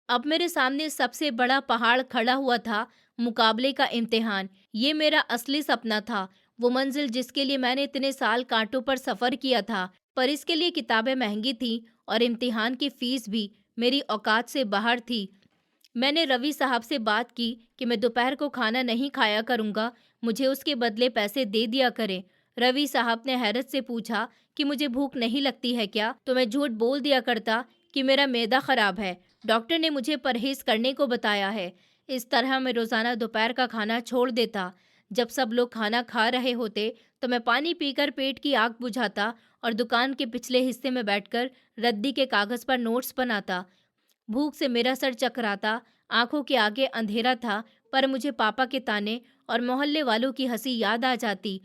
अब मेरे सामने सबसे बड़ा पहाड़ खड़ा हुआ था, मुकाबले का इम्तिहान। ये मेरा असली सपना था, वो मंजिल जिसके लिए मैंने इतने साल कांटों पर सफ़र किया था। पर इसके लिए किताबें महंगी थीं और इम्तिहान की फ़ीस भी मेरी औकात से बाहर थी। मैंने रवि साहब से बात की कि मैं दोपहर को खाना नहीं खाया करूंगा, मुझे उसके बदले पैसे दे दिया करें। रवि साहब ने हैरत से पूछा कि मुझे भूख नहीं लगती है क्या? तो मैं झूठ बोल दिया करता कि मेरा मैदा खराब है, डॉक्टर ने मुझे परहेज करने को बताया है। इस तरह मैं रोज़ाना दोपहर का खाना छोड़ देता। जब सब लोग खाना खा रहे होते तो मैं पानी पीकर पेट की आग बुझाता और दुकान के पिछले हिस्से में बैठकर रद्दी के कागज़ पर नोट्स बनाता। भूख से मेरा सर चकराता, आंखों के आगे अंधेरा था, पर मुझे पापा के ताने और मोहल्ले वालों की हंसी याद आ जाती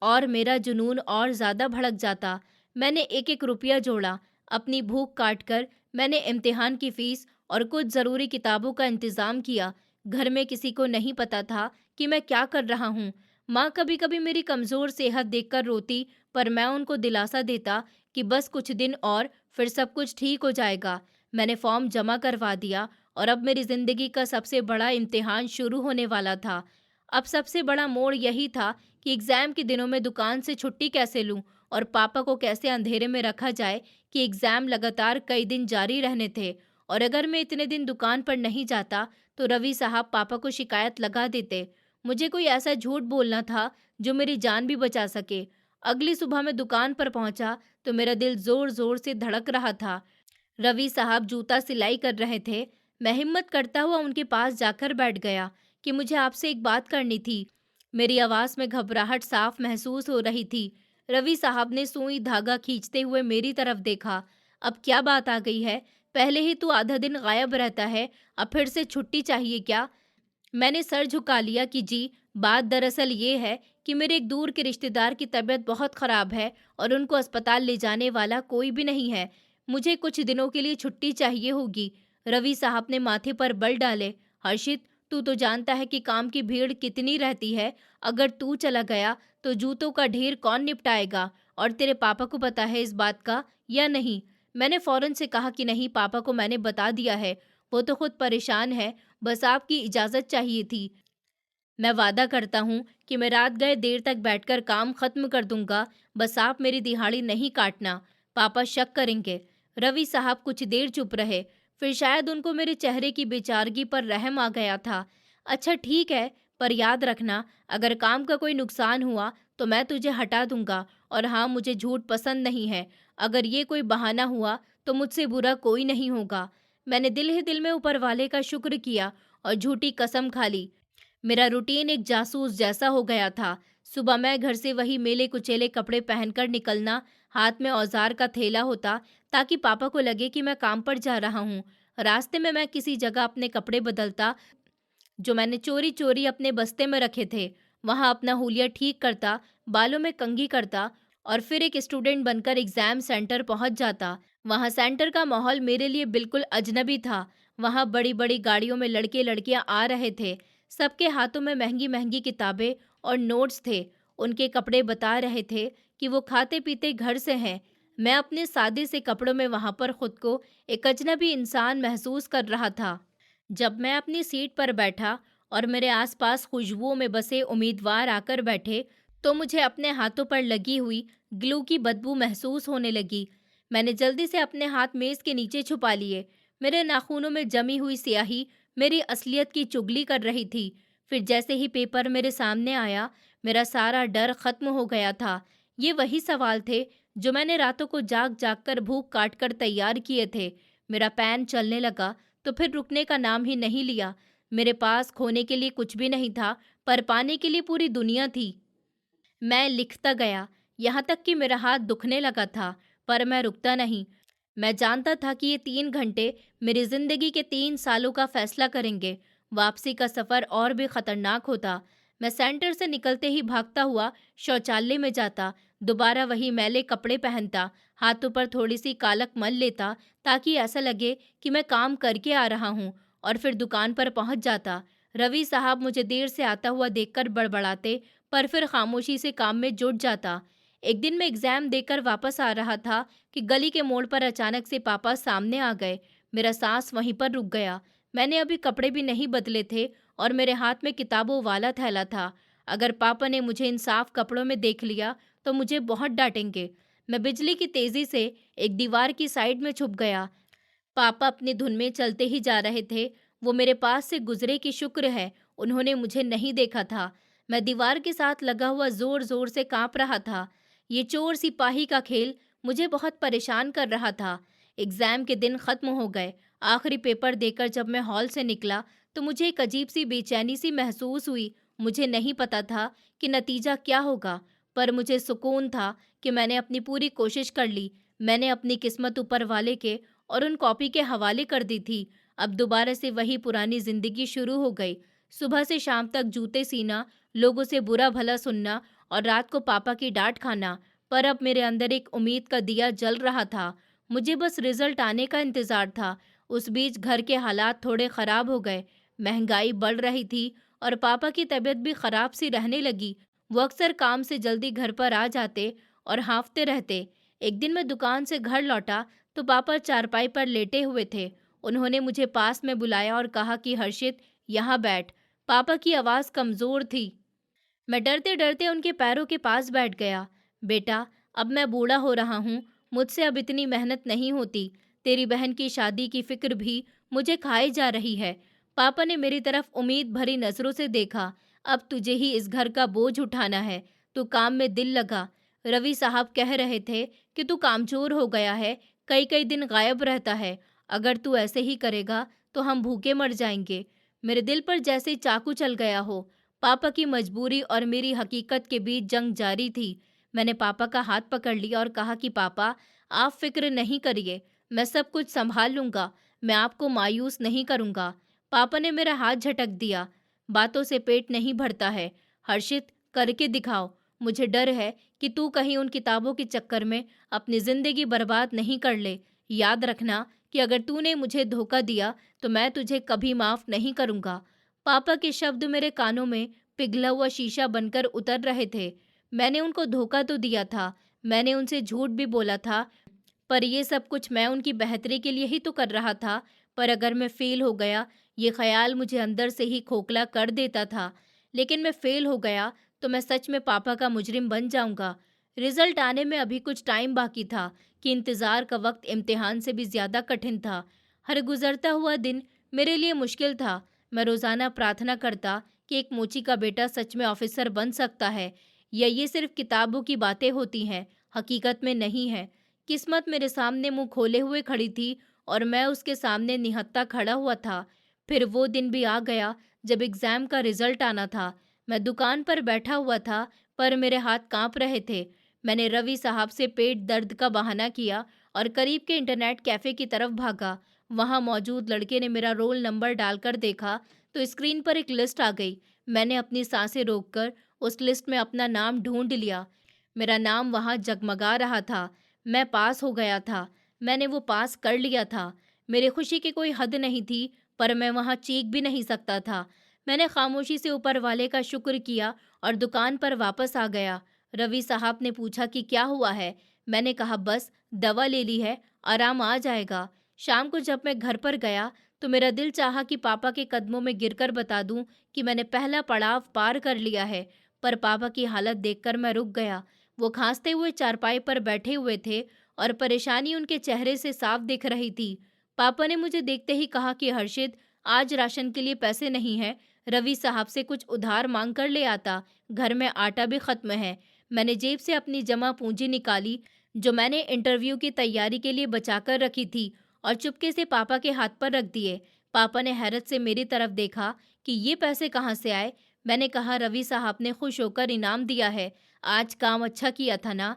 और मेरा जुनून और ज़्यादा भड़क जाता। मैंने एक एक रुपया जोड़ा। अपनी भूख काट कर मैंने इम्तिहान की फ़ीस और कुछ ज़रूरी किताबों का इंतज़ाम किया। घर में किसी को नहीं पता था कि मैं क्या कर रहा हूँ। माँ कभी कभी मेरी कमज़ोर सेहत देखकर रोती, पर मैं उनको दिलासा देता कि बस कुछ दिन और, फिर सब कुछ ठीक हो जाएगा। मैंने फॉर्म जमा करवा दिया और अब मेरी ज़िंदगी का सबसे बड़ा इम्तिहान शुरू होने वाला था। अब सबसे बड़ा मोड़ यही था कि एग्ज़ाम के दिनों में दुकान से छुट्टी कैसे लूं और पापा को कैसे अंधेरे में रखा जाए कि एग्ज़ाम लगातार कई दिन जारी रहने थे, और अगर मैं इतने दिन दुकान पर नहीं जाता तो रवि साहब पापा को शिकायत लगा देते। मुझे कोई ऐसा झूठ बोलना था जो मेरी जान भी बचा सके। अगली सुबह मैं दुकान पर पहुंचा तो मेरा दिल ज़ोर ज़ोर से धड़क रहा था। रवि साहब जूता सिलाई कर रहे थे। मैं हिम्मत करता हुआ उनके पास जाकर बैठ गया कि मुझे आपसे एक बात करनी थी। मेरी आवाज़ में घबराहट साफ महसूस हो रही थी। रवि साहब ने सुई धागा खींचते हुए मेरी तरफ देखा। अब क्या बात आ गई है? पहले ही तू आधा दिन गायब रहता है, अब फिर से छुट्टी चाहिए क्या? मैंने सर झुका लिया कि जी, बात दरअसल ये है कि मेरे एक दूर के रिश्तेदार की तबीयत बहुत ख़राब है और उनको अस्पताल ले जाने वाला कोई भी नहीं है। मुझे कुछ दिनों के लिए छुट्टी चाहिए होगी। रवि साहब ने माथे पर बल डाले। हर्षित, तू तो जानता है कि काम की भीड़ कितनी रहती है। अगर तू चला गया तो जूतों का ढेर कौन निपटाएगा? और तेरे पापा को पता है इस बात का या नहीं? मैंने फ़ौरन से कहा कि नहीं, पापा को मैंने बता दिया है। वो तो खुद परेशान है, बस आपकी इजाज़त चाहिए थी। मैं वादा करता हूँ कि मैं रात गए देर तक बैठकर काम खत्म कर दूंगा, बस आप मेरी दिहाड़ी नहीं काटना। पापा शक करेंगे। रवि साहब कुछ देर चुप रहे, फिर शायद उनको मेरे चेहरे की बेचारगी पर रहम आ गया था। अच्छा ठीक है, पर याद रखना, अगर काम का कोई नुकसान हुआ तो मैं तुझे हटा दूंगा। और हाँ, मुझे झूठ पसंद नहीं है। अगर ये कोई बहाना हुआ तो मुझसे बुरा कोई नहीं होगा। मैंने दिल ही दिल में ऊपर वाले का शुक्र किया और झूठी कसम खा ली। मेरा रूटीन एक जासूस जैसा हो गया था। सुबह मैं घर से वही मेले कुचेले कपड़े पहनकर निकलना, हाथ में औजार का थैला होता ताकि पापा को लगे कि मैं काम पर जा रहा हूँ। रास्ते में मैं किसी जगह अपने कपड़े बदलता जो मैंने चोरी चोरी अपने बस्ते में रखे थे, वहाँ अपना हुलिया ठीक करता, बालों में कंघी करता और फिर एक स्टूडेंट बनकर एग्जाम सेंटर पहुँच जाता। वहाँ सेंटर का माहौल मेरे लिए बिल्कुल अजनबी था। वहाँ बड़ी बड़ी गाड़ियों में लड़के लड़कियाँ आ रहे थे। सबके हाथों में महंगी महंगी किताबें और नोट्स थे। उनके कपड़े बता रहे थे कि वो खाते पीते घर से हैं। मैं अपने सादे से कपड़ों में वहाँ पर खुद को एक अजनबी इंसान महसूस कर रहा था। जब मैं अपनी सीट पर बैठा और मेरे आसपास खुशबुओं में बसे उम्मीदवार आकर बैठे, तो मुझे अपने हाथों पर लगी हुई ग्लू की बदबू महसूस होने लगी। मैंने जल्दी से अपने हाथ मेज के नीचे छुपा लिए। मेरे नाखूनों में जमी हुई स्याही मेरी असलियत की चुगली कर रही थी। फिर जैसे ही पेपर मेरे सामने आया, मेरा सारा डर खत्म हो गया था। ये वही सवाल थे जो मैंने रातों को जाग जाग कर भूख काट कर तैयार किए थे। मेरा पैन चलने लगा तो फिर रुकने का नाम ही नहीं लिया। मेरे पास खोने के लिए कुछ भी नहीं था, पर पाने के लिए पूरी दुनिया थी। मैं लिखता गया, यहाँ तक कि मेरा हाथ दुखने लगा था, पर मैं रुकता नहीं। मैं जानता था कि ये 3 घंटे मेरी जिंदगी के 3 सालों का फैसला करेंगे। वापसी का सफ़र और भी खतरनाक होता। मैं सेंटर से निकलते ही भागता हुआ शौचालय में जाता, दोबारा वही मैले कपड़े पहनता, हाथों पर थोड़ी सी कालक मल लेता ताकि ऐसा लगे कि मैं काम करके आ रहा हूँ, और फिर दुकान पर पहुँच जाता। रवि साहब मुझे देर से आता हुआ देखकर बड़बड़ाते, पर फिर खामोशी से काम में जुट जाता। एक दिन मैं एग्जाम देकर वापस आ रहा था कि गली के मोड़ पर अचानक से पापा सामने आ गए। मेरा सांस वहीं पर रुक गया। मैंने अभी कपड़े भी नहीं बदले थे और मेरे हाथ में किताबों वाला थैला था। अगर पापा ने मुझे इन साफ कपड़ों में देख लिया तो मुझे बहुत डांटेंगे। मैं बिजली की तेजी से एक दीवार की साइड में छुप गया। पापा अपनी धुन में चलते ही जा रहे थे। वो मेरे पास से गुजरे कि शुक्र है उन्होंने मुझे नहीं देखा था। मैं दीवार के साथ लगा हुआ जोर जोर से कांप रहा था। ये चोर सिपाही का खेल मुझे बहुत परेशान कर रहा था। एग्जाम के दिन खत्म हो गए। आखिरी पेपर देकर जब मैं हॉल से निकला तो मुझे एक अजीब सी बेचैनी सी महसूस हुई। मुझे नहीं पता था कि नतीजा क्या होगा, पर मुझे सुकून था कि मैंने अपनी पूरी कोशिश कर ली। मैंने अपनी किस्मत ऊपर वाले के और उन कॉपी के हवाले कर दी थी। अब दोबारा से वही पुरानी जिंदगी शुरू हो गई। सुबह से शाम तक जूते सीना, लोगों से बुरा भला सुनना और रात को पापा की डांट खाना। पर अब मेरे अंदर एक उम्मीद का दिया जल रहा था। मुझे बस रिजल्ट आने का इंतजार था। उस बीच घर के हालात थोड़े खराब हो गए। महंगाई बढ़ रही थी और पापा की तबीयत भी खराब सी रहने लगी। वो अक्सर काम से जल्दी घर पर आ जाते और हाँफते रहते। एक दिन मैं दुकान से घर लौटा तो पापा चारपाई पर लेटे हुए थे। उन्होंने मुझे पास में बुलाया और कहा कि हर्षित, यहाँ बैठ। पापा की आवाज़ कमज़ोर थी। मैं डरते डरते उनके पैरों के पास बैठ गया। बेटा, अब मैं बूढ़ा हो रहा हूँ, मुझसे अब इतनी मेहनत नहीं होती। तेरी बहन की शादी की फिक्र भी मुझे खाई जा रही है। पापा ने मेरी तरफ उम्मीद भरी नज़रों से देखा। अब तुझे ही इस घर का बोझ उठाना है। तू काम में दिल लगा। रवि साहब कह रहे थे कि तू कामचोर हो गया है, कई कई दिन गायब रहता है। अगर तू ऐसे ही करेगा तो हम भूखे मर जाएंगे। मेरे दिल पर जैसे चाकू चल गया हो। पापा की मजबूरी और मेरी हकीकत के बीच जंग जारी थी। मैंने पापा का हाथ पकड़ लिया और कहा कि पापा, आप फ़िक्र नहीं करिए, मैं सब कुछ सँभाल लूँगा, मैं आपको मायूस नहीं करूँगा। पापा ने मेरा हाथ झटक दिया। बातों से पेट नहीं भरता है, हर्षित, करके दिखाओ। मुझे डर है कि तू कहीं उन किताबों के चक्कर में अपनी ज़िंदगी बर्बाद नहीं कर ले। याद रखना कि अगर तूने मुझे धोखा दिया तो मैं तुझे कभी माफ़ नहीं करूँगा। पापा के शब्द मेरे कानों में पिघला हुआ शीशा बनकर उतर रहे थे। मैंने उनको धोखा तो दिया था, मैंने उनसे झूठ भी बोला था, पर ये सब कुछ मैं उनकी बेहतरी के लिए ही तो कर रहा था। पर अगर मैं फ़ेल हो गया, ये ख़्याल मुझे अंदर से ही खोखला कर देता था। लेकिन मैं फ़ेल हो गया तो मैं सच में पापा का मुजरिम बन जाऊँगा। रिज़ल्ट आने में अभी कुछ टाइम बाकी था कि इंतज़ार का वक़्त इम्तिहान से भी ज़्यादा कठिन था। हर गुज़रता हुआ दिन मेरे लिए मुश्किल था। मैं रोज़ाना प्रार्थना करता कि एक मोची का बेटा सच में ऑफ़िसर बन सकता है, या ये सिर्फ़ किताबों की बातें होती हैं, हकीकत में नहीं है। किस्मत मेरे सामने मुंह खोले हुए खड़ी थी और मैं उसके सामने निहत्था खड़ा हुआ था। फिर वो दिन भी आ गया जब एग्ज़ाम का रिज़ल्ट आना था। मैं दुकान पर बैठा हुआ था, पर मेरे हाथ काँप रहे थे। मैंने रवि साहब से पेट दर्द का बहाना किया और करीब के इंटरनेट कैफ़े की तरफ भागा। वहाँ मौजूद लड़के ने मेरा रोल नंबर डालकर देखा तो स्क्रीन पर एक लिस्ट आ गई। मैंने अपनी सांसें रोककर उस लिस्ट में अपना नाम ढूँढ लिया। मेरा नाम वहाँ जगमगा रहा था। मैं पास हो गया था। मैंने वो पास कर लिया था। मेरी खुशी की कोई हद नहीं थी, पर मैं वहाँ चीख भी नहीं सकता था। मैंने खामोशी से ऊपर वाले का शुक्र किया और दुकान पर वापस आ गया। रवि साहब ने पूछा कि क्या हुआ है? मैंने कहा, बस दवा ले ली है, आराम आ जाएगा। शाम को जब मैं घर पर गया तो मेरा दिल चाहा कि पापा के कदमों में गिरकर बता दूं कि मैंने पहला पड़ाव पार कर लिया है, पर पापा की हालत देखकर मैं रुक गया। वो खांसते हुए चारपाई पर बैठे हुए थे और परेशानी उनके चेहरे से साफ दिख रही थी। पापा ने मुझे देखते ही कहा कि हर्षित, आज राशन के लिए पैसे नहीं है, रवि साहब से कुछ उधार मांग कर ले आता, घर में आटा भी खत्म है। मैंने जेब से अपनी जमा पूंजी निकाली, जो मैंने इंटरव्यू की तैयारी के लिए बचाकर रखी थी, और चुपके से पापा के हाथ पर रख दिए। पापा ने हैरत से मेरी तरफ देखा कि ये पैसे कहाँ से आए। मैंने कहा, रवि साहब ने खुश होकर इनाम दिया है, आज काम अच्छा किया था ना।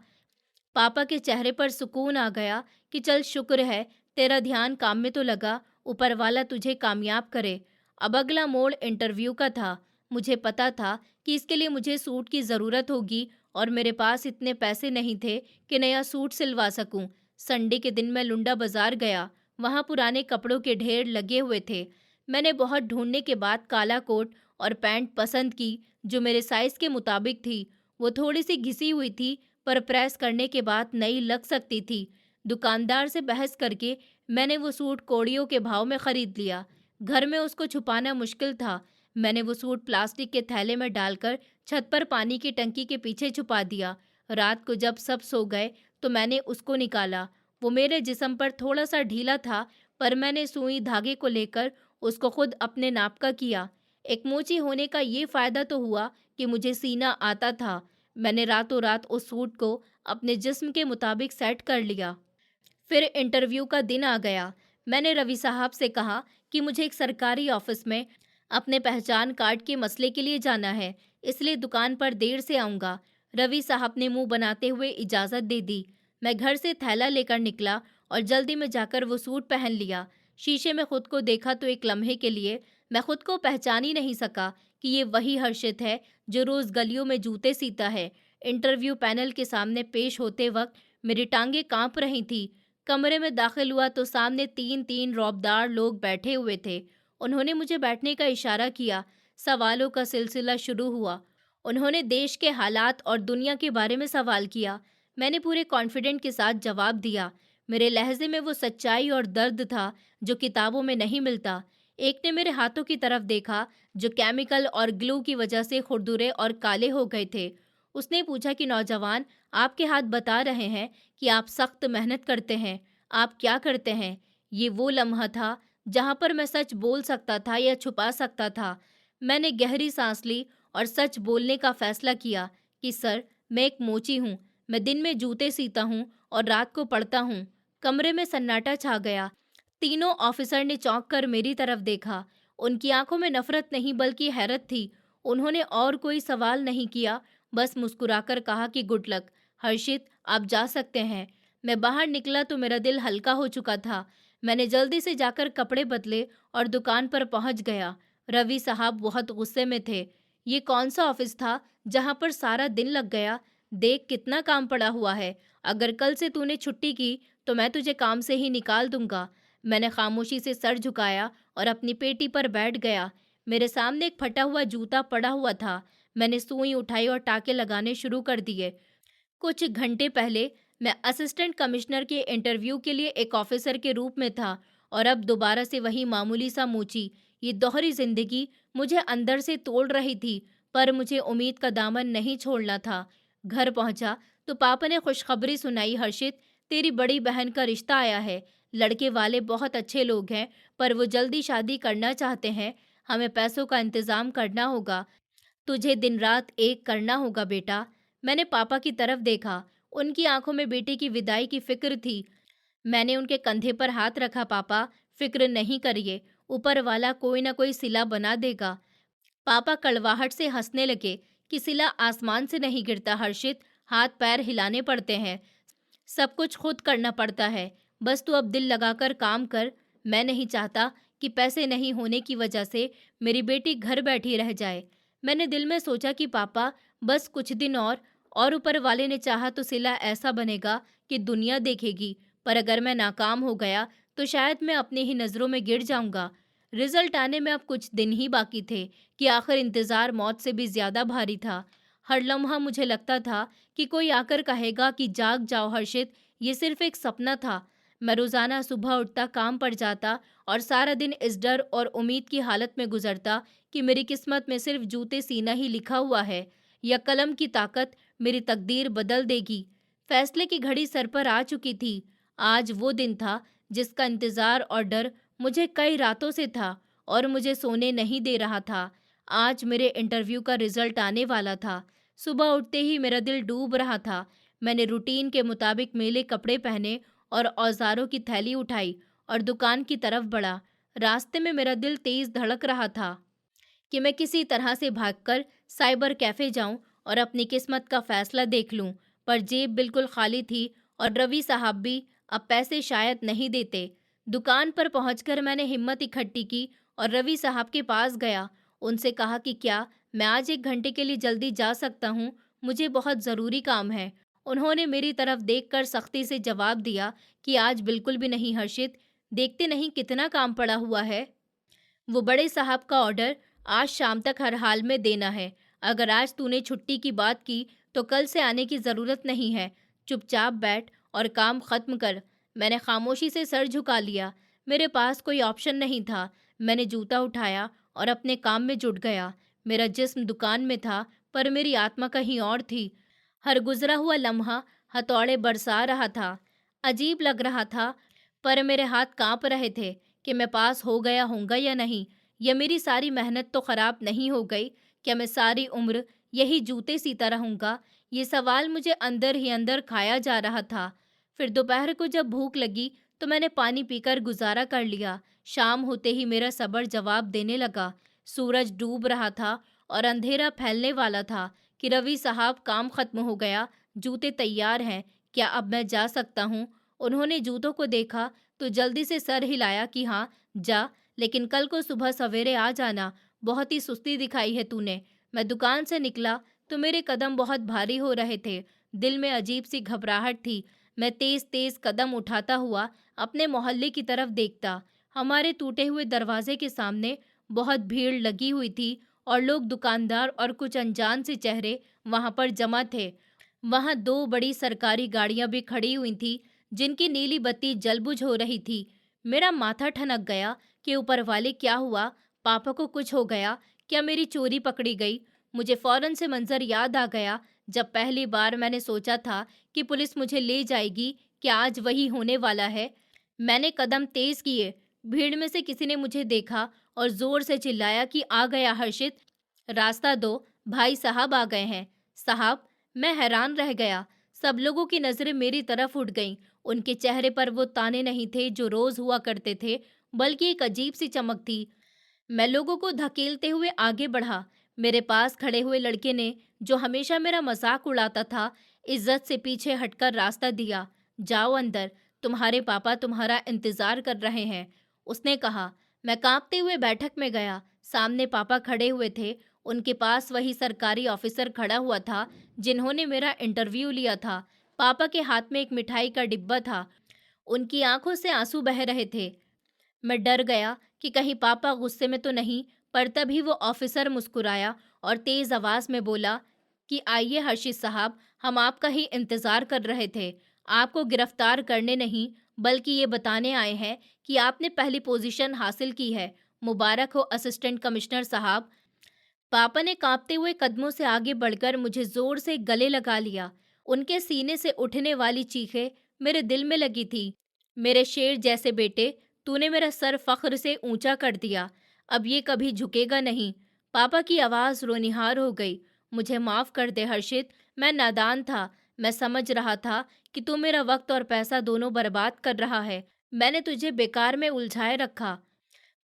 पापा के चेहरे पर सुकून आ गया कि चल शुक्र है, तेरा ध्यान काम में तो लगा, ऊपर वाला तुझे कामयाब करे। अब अगला मोड़ इंटरव्यू का था। मुझे पता था कि इसके लिए मुझे सूट की ज़रूरत होगी और मेरे पास इतने पैसे नहीं थे कि नया सूट सिलवा सकूं। संडे के दिन मैं लुंडा बाजार गया। वहां पुराने कपड़ों के ढेर लगे हुए थे। मैंने बहुत ढूंढने के बाद काला कोट और पैंट पसंद की, जो मेरे साइज़ के मुताबिक थी। वो थोड़ी सी घिसी हुई थी, पर प्रेस करने के बाद नई लग सकती थी। दुकानदार से बहस करके मैंने वो सूट कौड़ियों के भाव में खरीद लिया। घर में उसको छुपाना मुश्किल था। मैंने वो सूट प्लास्टिक के थैले में डालकर छत पर पानी की टंकी के पीछे छुपा दिया। रात को जब सब सो गए तो मैंने उसको निकाला। वो मेरे जिस्म पर थोड़ा सा ढीला था, पर मैंने सुई धागे को लेकर उसको खुद अपने नाप का किया। एक मोची होने का ये फायदा तो हुआ कि मुझे सीना आता था। मैंने रातों रात उस सूट को अपने जिस्म के मुताबिक सेट कर लिया। फिर इंटरव्यू का दिन आ गया। मैंने रवि साहब से कहा कि मुझे एक सरकारी ऑफिस में अपने पहचान कार्ड के मसले के लिए जाना है, इसलिए दुकान पर देर से आऊँगा। रवि साहब ने मुंह बनाते हुए इजाज़त दे दी। मैं घर से थैला लेकर निकला और जल्दी में जाकर वो सूट पहन लिया। शीशे में खुद को देखा तो एक लम्हे के लिए मैं खुद को पहचान ही नहीं सका कि ये वही हर्षित है जो रोज़ गलियों में जूते सीता है। इंटरव्यू पैनल के सामने पेश होते वक्त मेरी टांगें काँप रही थीं। कमरे में दाखिल हुआ तो सामने 3-3 रौबदार लोग बैठे हुए थे। उन्होंने मुझे बैठने का इशारा किया। सवालों का सिलसिला शुरू हुआ। उन्होंने देश के हालात और दुनिया के बारे में सवाल किया। मैंने पूरे कॉन्फिडेंट के साथ जवाब दिया। मेरे लहजे में वो सच्चाई और दर्द था जो किताबों में नहीं मिलता। एक ने मेरे हाथों की तरफ देखा, जो केमिकल और ग्लू की वजह से खुरदुरे और काले हो गए थे। उसने पूछा कि नौजवान, आपके हाथ बता रहे हैं कि आप सख्त मेहनत करते हैं, आप क्या करते हैं? ये वो लम्हा था जहाँ पर मैं सच बोल सकता था या छुपा सकता था। मैंने गहरी सांस ली और सच बोलने का फैसला किया कि सर, मैं एक मोची हूँ। मैं दिन में जूते सीता हूँ और रात को पढ़ता हूँ। कमरे में सन्नाटा छा गया। तीनों ऑफिसर ने चौंक कर मेरी तरफ देखा। उनकी आंखों में नफरत नहीं बल्कि हैरत थी। उन्होंने और कोई सवाल नहीं किया, बस मुस्कुराकर कहा कि गुड लक। हर्षित, आप जा सकते हैं। मैं बाहर निकला तो मेरा दिल हल्का हो चुका था। मैंने जल्दी से जाकर कपड़े बदले और दुकान पर पहुंच गया। रवि साहब बहुत गुस्से में थे। ये कौन सा ऑफिस था जहां पर सारा दिन लग गया? देख कितना काम पड़ा हुआ है। अगर कल से तूने छुट्टी की तो मैं तुझे काम से ही निकाल दूंगा। मैंने खामोशी से सर झुकाया और अपनी पेटी पर बैठ गया। मेरे सामने एक फटा हुआ जूता पड़ा हुआ था। मैंने सुई उठाई और टाके लगाने शुरू कर दिए। कुछ घंटे पहले मैं असिस्टेंट कमिश्नर के इंटरव्यू के लिए एक ऑफिसर के रूप में था और अब दोबारा से वही मामूली सा मूची। ये दोहरी जिंदगी मुझे अंदर से तोड़ रही थी, पर मुझे उम्मीद का दामन नहीं छोड़ना था। घर पहुंचा तो पापा ने खुशखबरी सुनाई, हर्षित, तेरी बड़ी बहन का रिश्ता आया है। लड़के वाले बहुत अच्छे लोग हैं, पर वो जल्दी शादी करना चाहते हैं। हमें पैसों का इंतजाम करना होगा। तुझे दिन रात एक करना होगा बेटा। मैंने पापा की तरफ देखा। उनकी आंखों में बेटे की विदाई की फिक्र थी। मैंने उनके कंधे पर हाथ रखा। पापा, फिक्र नहीं करिए, ऊपर वाला कोई ना कोई सिला बना देगा। पापा कड़वाहट से हंसने लगे कि सिला आसमान से नहीं गिरता हर्षित, हाथ पैर हिलाने पड़ते हैं। सब कुछ खुद करना पड़ता है। बस तू अब दिल लगाकर काम कर। मैं नहीं चाहता कि पैसे नहीं होने की वजह से मेरी बेटी घर बैठी रह जाए। मैंने दिल में सोचा कि पापा, बस कुछ दिन और ऊपर वाले ने चाहा तो सिला ऐसा बनेगा कि दुनिया देखेगी। पर अगर मैं नाकाम हो गया तो शायद मैं अपनी ही नज़रों में गिर जाऊंगा। रिजल्ट आने में अब कुछ दिन ही बाकी थे कि आखिर इंतज़ार मौत से भी ज़्यादा भारी था। हर लम्हा मुझे लगता था कि कोई आकर कहेगा कि जाग जाओ हर्षित, ये सिर्फ एक सपना था। मैं रोज़ाना सुबह उठता, काम पर जाता और सारा दिन इस डर और उम्मीद की हालत में गुजरता कि मेरी किस्मत में सिर्फ जूते सीना ही लिखा हुआ है या कलम की ताकत मेरी तकदीर बदल देगी। फैसले की घड़ी सर पर आ चुकी थी। आज वो दिन था जिसका इंतज़ार और डर मुझे कई रातों से था और मुझे सोने नहीं दे रहा था। आज मेरे इंटरव्यू का रिजल्ट आने वाला था। सुबह उठते ही मेरा दिल डूब रहा था। मैंने रूटीन के मुताबिक मेले कपड़े पहने और औजारों की थैली उठाई और दुकान की तरफ बढ़ा। रास्ते में मेरा दिल तेज धड़क रहा था कि मैं किसी तरह से भागकर साइबर कैफे जाऊं और अपनी किस्मत का फैसला देख लूं। पर जेब बिल्कुल खाली थी और रवि साहब भी अब पैसे शायद नहीं देते। दुकान पर पहुंचकर मैंने हिम्मत इकट्ठी की और रवि साहब के पास गया। उनसे कहा कि क्या मैं आज 1 घंटे के लिए जल्दी जा सकता हूं? मुझे बहुत ज़रूरी काम है। उन्होंने मेरी तरफ देखकर सख्ती से जवाब दिया कि आज बिल्कुल भी नहीं हर्षित, देखते नहीं कितना काम पड़ा हुआ है। वो बड़े साहब का ऑर्डर आज शाम तक हर हाल में देना है। अगर आज तूने छुट्टी की बात की तो कल से आने की ज़रूरत नहीं है। चुपचाप बैठ और काम ख़त्म कर। मैंने खामोशी से सर झुका लिया। मेरे पास कोई ऑप्शन नहीं था। मैंने जूता उठाया और अपने काम में जुट गया। मेरा जिस्म दुकान में था, पर मेरी आत्मा कहीं और थी। हर गुजरा हुआ लम्हा हथौड़े बरसा रहा था। अजीब लग रहा था, पर मेरे हाथ कांप रहे थे कि मैं पास हो गया होऊंगा या नहीं, या मेरी सारी मेहनत तो खराब नहीं हो गई। क्या मैं सारी उम्र यही जूते सीता रहूंगा? ये सवाल मुझे अंदर ही अंदर खाया जा रहा था। फिर दोपहर को जब भूख लगी तो मैंने पानी पीकर गुजारा कर लिया। शाम होते ही मेरा सब्र जवाब देने लगा। सूरज डूब रहा था और अंधेरा फैलने वाला था कि रवि साहब, काम खत्म हो गया, जूते तैयार हैं, क्या अब मैं जा सकता हूँ? उन्होंने जूतों को देखा तो जल्दी से सर हिलाया कि हाँ, जा, लेकिन कल को सुबह सवेरे आ जाना। बहुत ही सुस्ती दिखाई है तूने। मैं दुकान से निकला तो मेरे कदम बहुत भारी हो रहे थे। दिल में अजीब सी घबराहट थी। मैं तेज तेज कदम उठाता हुआ अपने मोहल्ले की तरफ देखता। हमारे टूटे हुए दरवाजे के सामने बहुत भीड़ लगी हुई थी और लोग, दुकानदार और कुछ अनजान से चेहरे वहां पर जमा थे। वहां 2 बड़ी सरकारी गाड़ियां भी खड़ी हुई थी, जिनकी नीली बत्ती जलबुझ हो रही थी। मेरा माथा ठनक गया कि ऊपर वाले, क्या हुआ? पापा को कुछ हो गया? क्या मेरी चोरी पकड़ी गई? मुझे फौरन से मंजर याद आ गया जब पहली बार मैंने सोचा था कि पुलिस मुझे ले जाएगी। क्या आज वही होने वाला है? मैंने कदम तेज किए। भीड़ में से किसी ने मुझे देखा और जोर से चिल्लाया कि आ गया हर्षित, रास्ता दो, भाई साहब आ गए हैं। साहब? मैं हैरान रह गया। सब लोगों की नजरें मेरी तरफ उठ गईं। उनके चेहरे पर वो ताने नहीं थे जो रोज हुआ करते थे, बल्कि एक अजीब सी चमक थी। मैं लोगों को धकेलते हुए आगे बढ़ा। मेरे पास खड़े हुए लड़के ने, जो हमेशा मेरा मजाक उड़ाता था, इज्जत से पीछे हटकर रास्ता दिया। जाओ अंदर, तुम्हारे पापा तुम्हारा इंतजार कर रहे हैं, उसने कहा। मैं कांपते हुए बैठक में गया। सामने पापा खड़े हुए थे। उनके पास वही सरकारी ऑफिसर खड़ा हुआ था जिन्होंने मेरा इंटरव्यू लिया था। पापा के हाथ में एक मिठाई का डिब्बा था। उनकी आंखों से आंसू बह रहे थे। मैं डर गया कि कहीं पापा गुस्से में तो नहीं, पर तभी वो ऑफिसर मुस्कुराया और तेज आवाज में बोला कि आइए हर्षित साहब, हम आपका ही इंतजार कर रहे थे। आपको गिरफ्तार करने नहीं, बल्कि ये बताने आए हैं कि आपने पहली पोजीशन हासिल की है। मुबारक हो असिस्टेंट कमिश्नर साहब। पापा ने कांपते हुए कदमों से आगे बढ़कर मुझे जोर से गले लगा लिया। उनके सीने से उठने वाली चीखें मेरे दिल में लगी थी। मेरे शेर जैसे बेटे, तूने मेरा सर फख्र से ऊंचा कर दिया। अब ये कभी झुकेगा नहीं। पापा की आवाज़ रोनिहार हो गई। मुझे माफ़ कर दे हर्षित, मैं नादान था। मैं समझ रहा था कि तू मेरा वक्त और पैसा दोनों बर्बाद कर रहा है। मैंने तुझे बेकार में उलझाए रखा,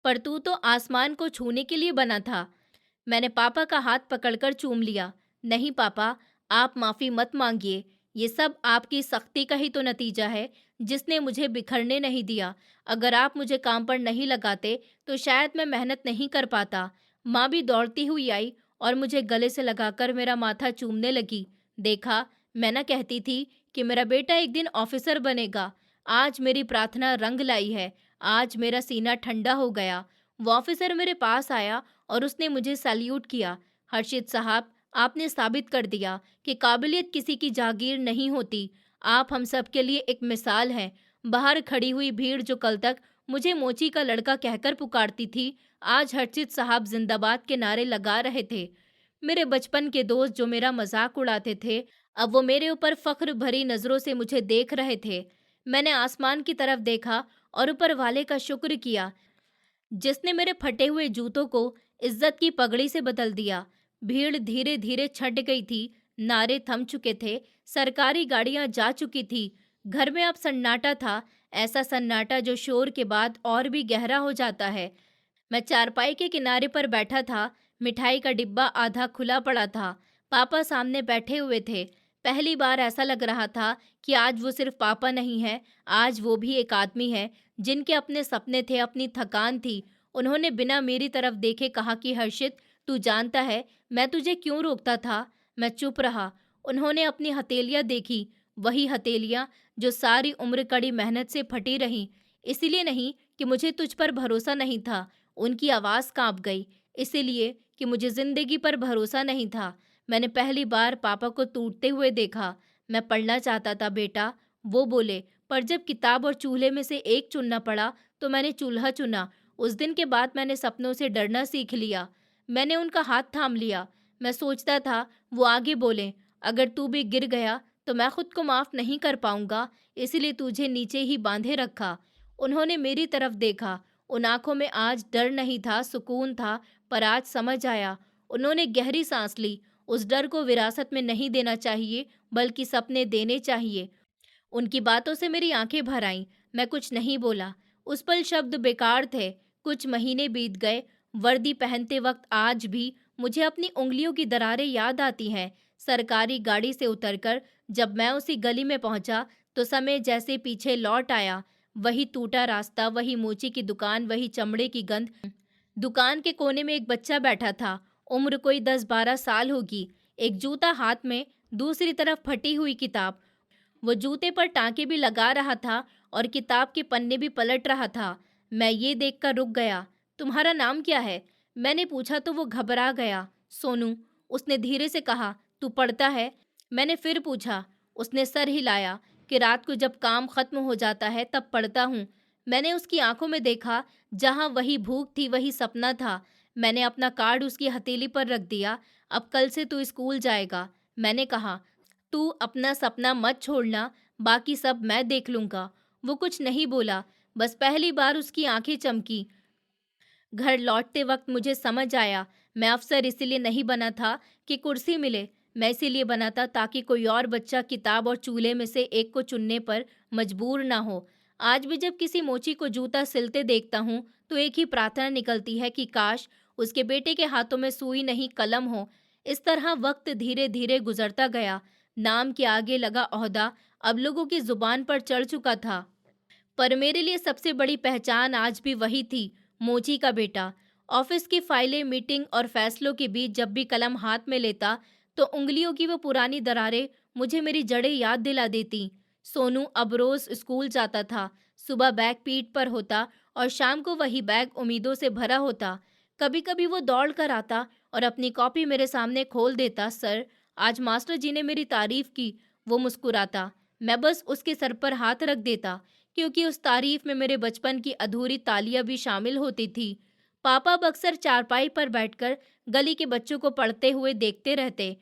पर तू तो आसमान को छूने के लिए बना था। मैंने पापा का हाथ पकड़कर चूम लिया। नहीं पापा, आप माफ़ी मत मांगिए। ये सब आपकी सख्ती का ही तो नतीजा है, जिसने मुझे बिखरने नहीं दिया। अगर आप मुझे काम पर नहीं लगाते तो शायद मैं मेहनत नहीं कर पाता। माँ भी दौड़ती हुई आई और मुझे गले से लगाकर मेरा माथा चूमने लगी। देखा, मैं ना कहती थी कि मेरा बेटा एक दिन ऑफिसर बनेगा। आज मेरी प्रार्थना रंग लाई है। आज मेरा सीना ठंडा हो गया। वो ऑफिसर मेरे पास आया और उसने मुझे सैल्यूट किया। हर्षित साहब, आपने साबित कर दिया कि काबिलियत किसी की जागीर नहीं होती। आप हम सब के लिए एक मिसाल हैं। बाहर खड़ी हुई भीड़ जो कल तक मुझे मोची का लड़का कहकर पुकारती थी, आज हर्षित साहब जिंदाबाद के नारे लगा रहे थे। मेरे बचपन के दोस्त जो मेरा मजाक उड़ाते थे, अब वो मेरे ऊपर फख्र भरी नजरों से मुझे देख रहे थे। मैंने आसमान की तरफ देखा और ऊपर वाले का शुक्र किया जिसने मेरे फटे हुए जूतों को इज्जत की पगड़ी से बदल दिया। भीड़ धीरे धीरे छट गई थी। नारे थम चुके थे। सरकारी गाड़ियां जा चुकी थी। घर में अब सन्नाटा था, ऐसा सन्नाटा जो शोर के बाद और भी गहरा हो जाता है। मैं चारपाई के किनारे पर बैठा था। मिठाई का डिब्बा आधा खुला पड़ा था। पापा सामने बैठे हुए थे। पहली बार ऐसा लग रहा था कि आज वो सिर्फ पापा नहीं है, आज वो भी एक आदमी है जिनके अपने सपने थे, अपनी थकान थी। उन्होंने बिना मेरी तरफ देखे कहा कि हर्षित, तू जानता है मैं तुझे क्यों रोकता था? मैं चुप रहा। उन्होंने अपनी हथेलियां देखी, वही हथेलियां जो सारी उम्र कड़ी मेहनत से फटी रहीं। इसीलिए नहीं कि मुझे तुझ पर भरोसा नहीं था, उनकी आवाज़ कांप गई। इसीलिए कि मुझे जिंदगी पर भरोसा नहीं था। मैंने पहली बार पापा को टूटते हुए देखा। मैं पढ़ना चाहता था बेटा, वो बोले, पर जब किताब और चूल्हे में से एक चुनना पड़ा तो मैंने चूल्हा चुना। उस दिन के बाद मैंने सपनों से डरना सीख लिया। मैंने उनका हाथ थाम लिया। मैं सोचता था वो आगे बोले, अगर तू भी गिर गया तो मैं खुद को माफ़ नहीं कर पाऊंगा, इसलिए तुझे नीचे ही बांधे रखा। उन्होंने मेरी तरफ देखा। उन आंखों में आज डर नहीं था, सुकून था। पर आज समझ आया। उन्होंने गहरी सांस ली। उस डर को विरासत में नहीं देना चाहिए, बल्कि सपने देने चाहिए। उनकी बातों से मेरी आंखें भर आईं। मैं कुछ नहीं बोला। उस पल शब्द बेकार थे। कुछ महीने बीत गए। वर्दी पहनते वक्त आज भी मुझे अपनी उंगलियों की दरारें याद आती हैं। सरकारी गाड़ी से उतरकर जब मैं उसी गली में पहुंचा तो समय जैसे पीछे लौट आया। वही टूटा रास्ता, वही मोची की दुकान, वही चमड़े की गंध। दुकान के कोने में एक बच्चा बैठा था। उम्र कोई 10-12 साल होगी। एक जूता हाथ में, दूसरी तरफ फटी हुई किताब। वो जूते पर टाँके भी लगा रहा था और किताब के पन्ने भी पलट रहा था। मैं ये देखकर रुक गया। तुम्हारा नाम क्या है? मैंने पूछा तो वो घबरा गया। सोनू, उसने धीरे से कहा। तू पढ़ता है? मैंने फिर पूछा। उसने सर हिलाया कि रात को जब काम खत्म हो जाता है तब पढ़ता हूँ। मैंने उसकी आंखों में देखा, जहाँ वही भूख थी वही सपना था। मैंने अपना कार्ड उसकी हथेली पर रख दिया। अब कल से तू स्कूल जाएगा, मैंने कहा। तू अपना सपना मत छोड़ना, बाकी सब मैं देख लूंगा। वो कुछ नहीं बोला, बस पहली बार उसकी आंखें चमकी। घर लौटते वक्त मुझे समझ आया, मैं अफसर इसीलिए नहीं बना था कि कुर्सी मिले। मैं इसीलिए बना था ताकि कोई और बच्चा किताब और चूल्हे में से एक को चुनने पर मजबूर ना हो। आज भी जब किसी मोची को जूता सिलते देखता हूँ तो एक ही प्रार्थना निकलती है कि काश उसके बेटे के हाथों में सुई नहीं कलम हो। इस तरह वक्त धीरे धीरे गुजरता गया। नाम के आगे लगा ओहदा अब लोगों की जुबान पर चढ़ चुका था। पर मेरे लिए सबसे बड़ी पहचान आज भी वही थी, मोची का बेटा। ऑफिस की फाइलें, मीटिंग और फैसलों के बीच जब भी कलम हाथ में लेता, तो उंगलियों की वो पुरानी दरारें मुझे मेरी जड़ें याद दिला देती। सोनू अब रोज स्कूल जाता था। सुबह बैग पीठ पर होता और शाम को वही बैग उम्मीदों से भरा होता। कभी कभी वो दौड़ कर आता और अपनी कॉपी मेरे सामने खोल देता। सर, आज मास्टर जी ने मेरी तारीफ की। वो मुस्कुराता। मैं बस उसके सर पर हाथ रख देता, क्योंकि उस तारीफ में मेरे बचपन की अधूरी तालियां भी शामिल होती थी। पापा अब अक्सर चारपाई पर बैठकर गली के बच्चों को पढ़ते हुए देखते रहते।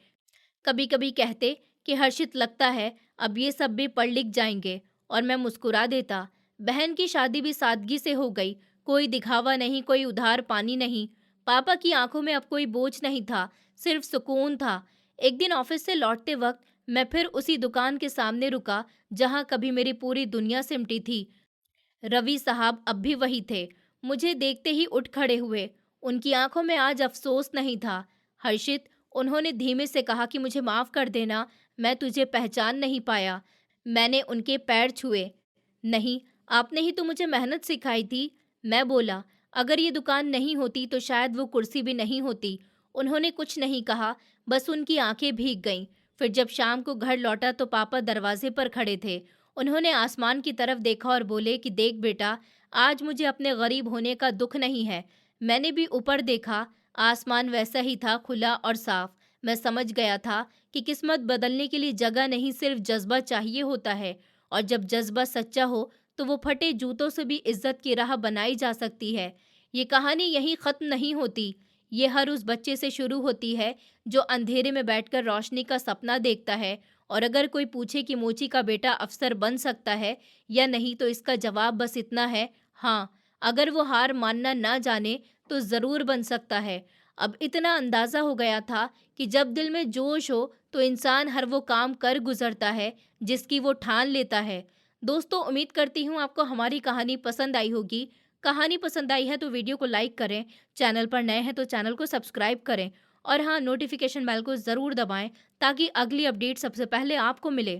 कभी कभी कहते कि हर्षित, लगता है अब ये सब भी पढ़ लिख जाएंगे, और मैं मुस्कुरा देता। बहन की शादी भी सादगी से हो गई। कोई दिखावा नहीं, कोई उधार पानी नहीं। पापा की आंखों में अब कोई बोझ नहीं था, सिर्फ सुकून था। एक दिन ऑफिस से लौटते वक्त मैं फिर उसी दुकान के सामने रुका जहां कभी मेरी पूरी दुनिया सिमटी थी। रवि साहब अब भी वही थे। मुझे देखते ही उठ खड़े हुए। उनकी आंखों में आज अफसोस नहीं था। हर्षित, उन्होंने धीमे से कहा, कि मुझे माफ कर देना, मैं तुझे पहचान नहीं पाया। मैंने उनके पैर छुए। नहीं, आपने ही तो मुझे मेहनत सिखाई थी। मैं बोला, अगर ये दुकान नहीं होती तो शायद वो कुर्सी भी नहीं होती। उन्होंने कुछ नहीं कहा, बस उनकी आंखें भीग गईं। फिर जब शाम को घर लौटा तो पापा दरवाजे पर खड़े थे। उन्होंने आसमान की तरफ देखा और बोले कि देख बेटा, आज मुझे अपने गरीब होने का दुख नहीं है। मैंने भी ऊपर देखा, आसमान वैसा ही था, खुला और साफ। मैं समझ गया था कि किस्मत बदलने के लिए जगह नहीं, सिर्फ जज्बा चाहिए होता है। और जब जज्बा सच्चा हो तो वो फटे जूतों से भी इज्जत की राह बनाई जा सकती है। ये कहानी यहीं खत्म नहीं होती। ये हर उस बच्चे से शुरू होती है जो अंधेरे में बैठकर रोशनी का सपना देखता है। और अगर कोई पूछे कि मोची का बेटा अफसर बन सकता है या नहीं, तो इसका जवाब बस इतना है, हाँ, अगर वो हार मानना ना जाने तो ज़रूर बन सकता है। अब इतना अंदाज़ा हो गया था कि जब दिल में जोश हो तो इंसान हर वो काम कर गुजरता है जिसकी वो ठान लेता है। दोस्तों, उम्मीद करती हूँ आपको हमारी कहानी पसंद आई होगी। कहानी पसंद आई है तो वीडियो को लाइक करें, चैनल पर नए हैं तो चैनल को सब्सक्राइब करें, और हाँ, नोटिफिकेशन बेल को ज़रूर दबाएं ताकि अगली अपडेट सबसे पहले आपको मिले।